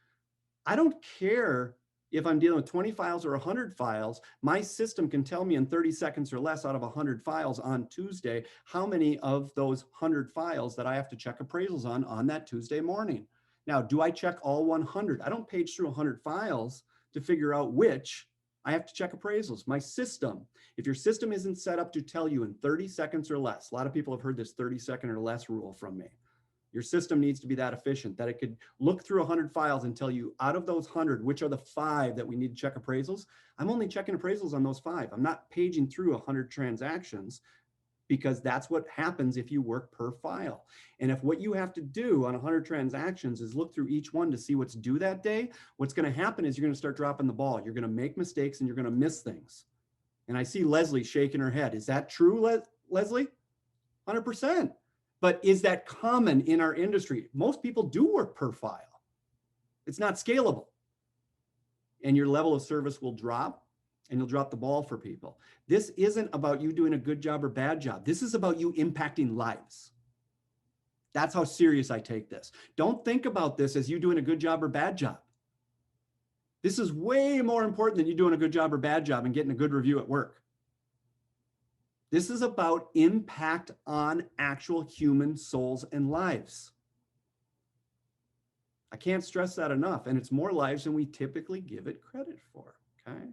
I don't care if I'm dealing with 20 files or 100 files. My system can tell me in 30 seconds or less out of 100 files on Tuesday, how many of those 100 files that I have to check appraisals on that Tuesday morning. Now, do I check all 100? I don't page through 100 files to figure out which I have to check appraisals. My system, if your system isn't set up to tell you in 30 seconds or less, a lot of people have heard this 30-second or less rule from me. Your system needs to be that efficient that it could look through 100 files and tell you out of those 100, which are the 5 that we need to check appraisals. I'm only checking appraisals on those 5. I'm not paging through 100 transactions because that's what happens if you work per file. And if what you have to do on 100 transactions is look through each one to see what's due that day, what's going to happen is you're going to start dropping the ball. You're going to make mistakes and you're going to miss things. And I see Leslie shaking her head. Is that true, Leslie? 100%. But is that common in our industry? Most people do work per file. It's not scalable. And your level of service will drop and you'll drop the ball for people. This isn't about you doing a good job or bad job. This is about you impacting lives. That's how serious I take this. Don't think about this as you doing a good job or bad job. This is way more important than you doing a good job or bad job and getting a good review at work. This is about impact on actual human souls and lives. I can't stress that enough. And it's more lives than we typically give it credit for. Okay.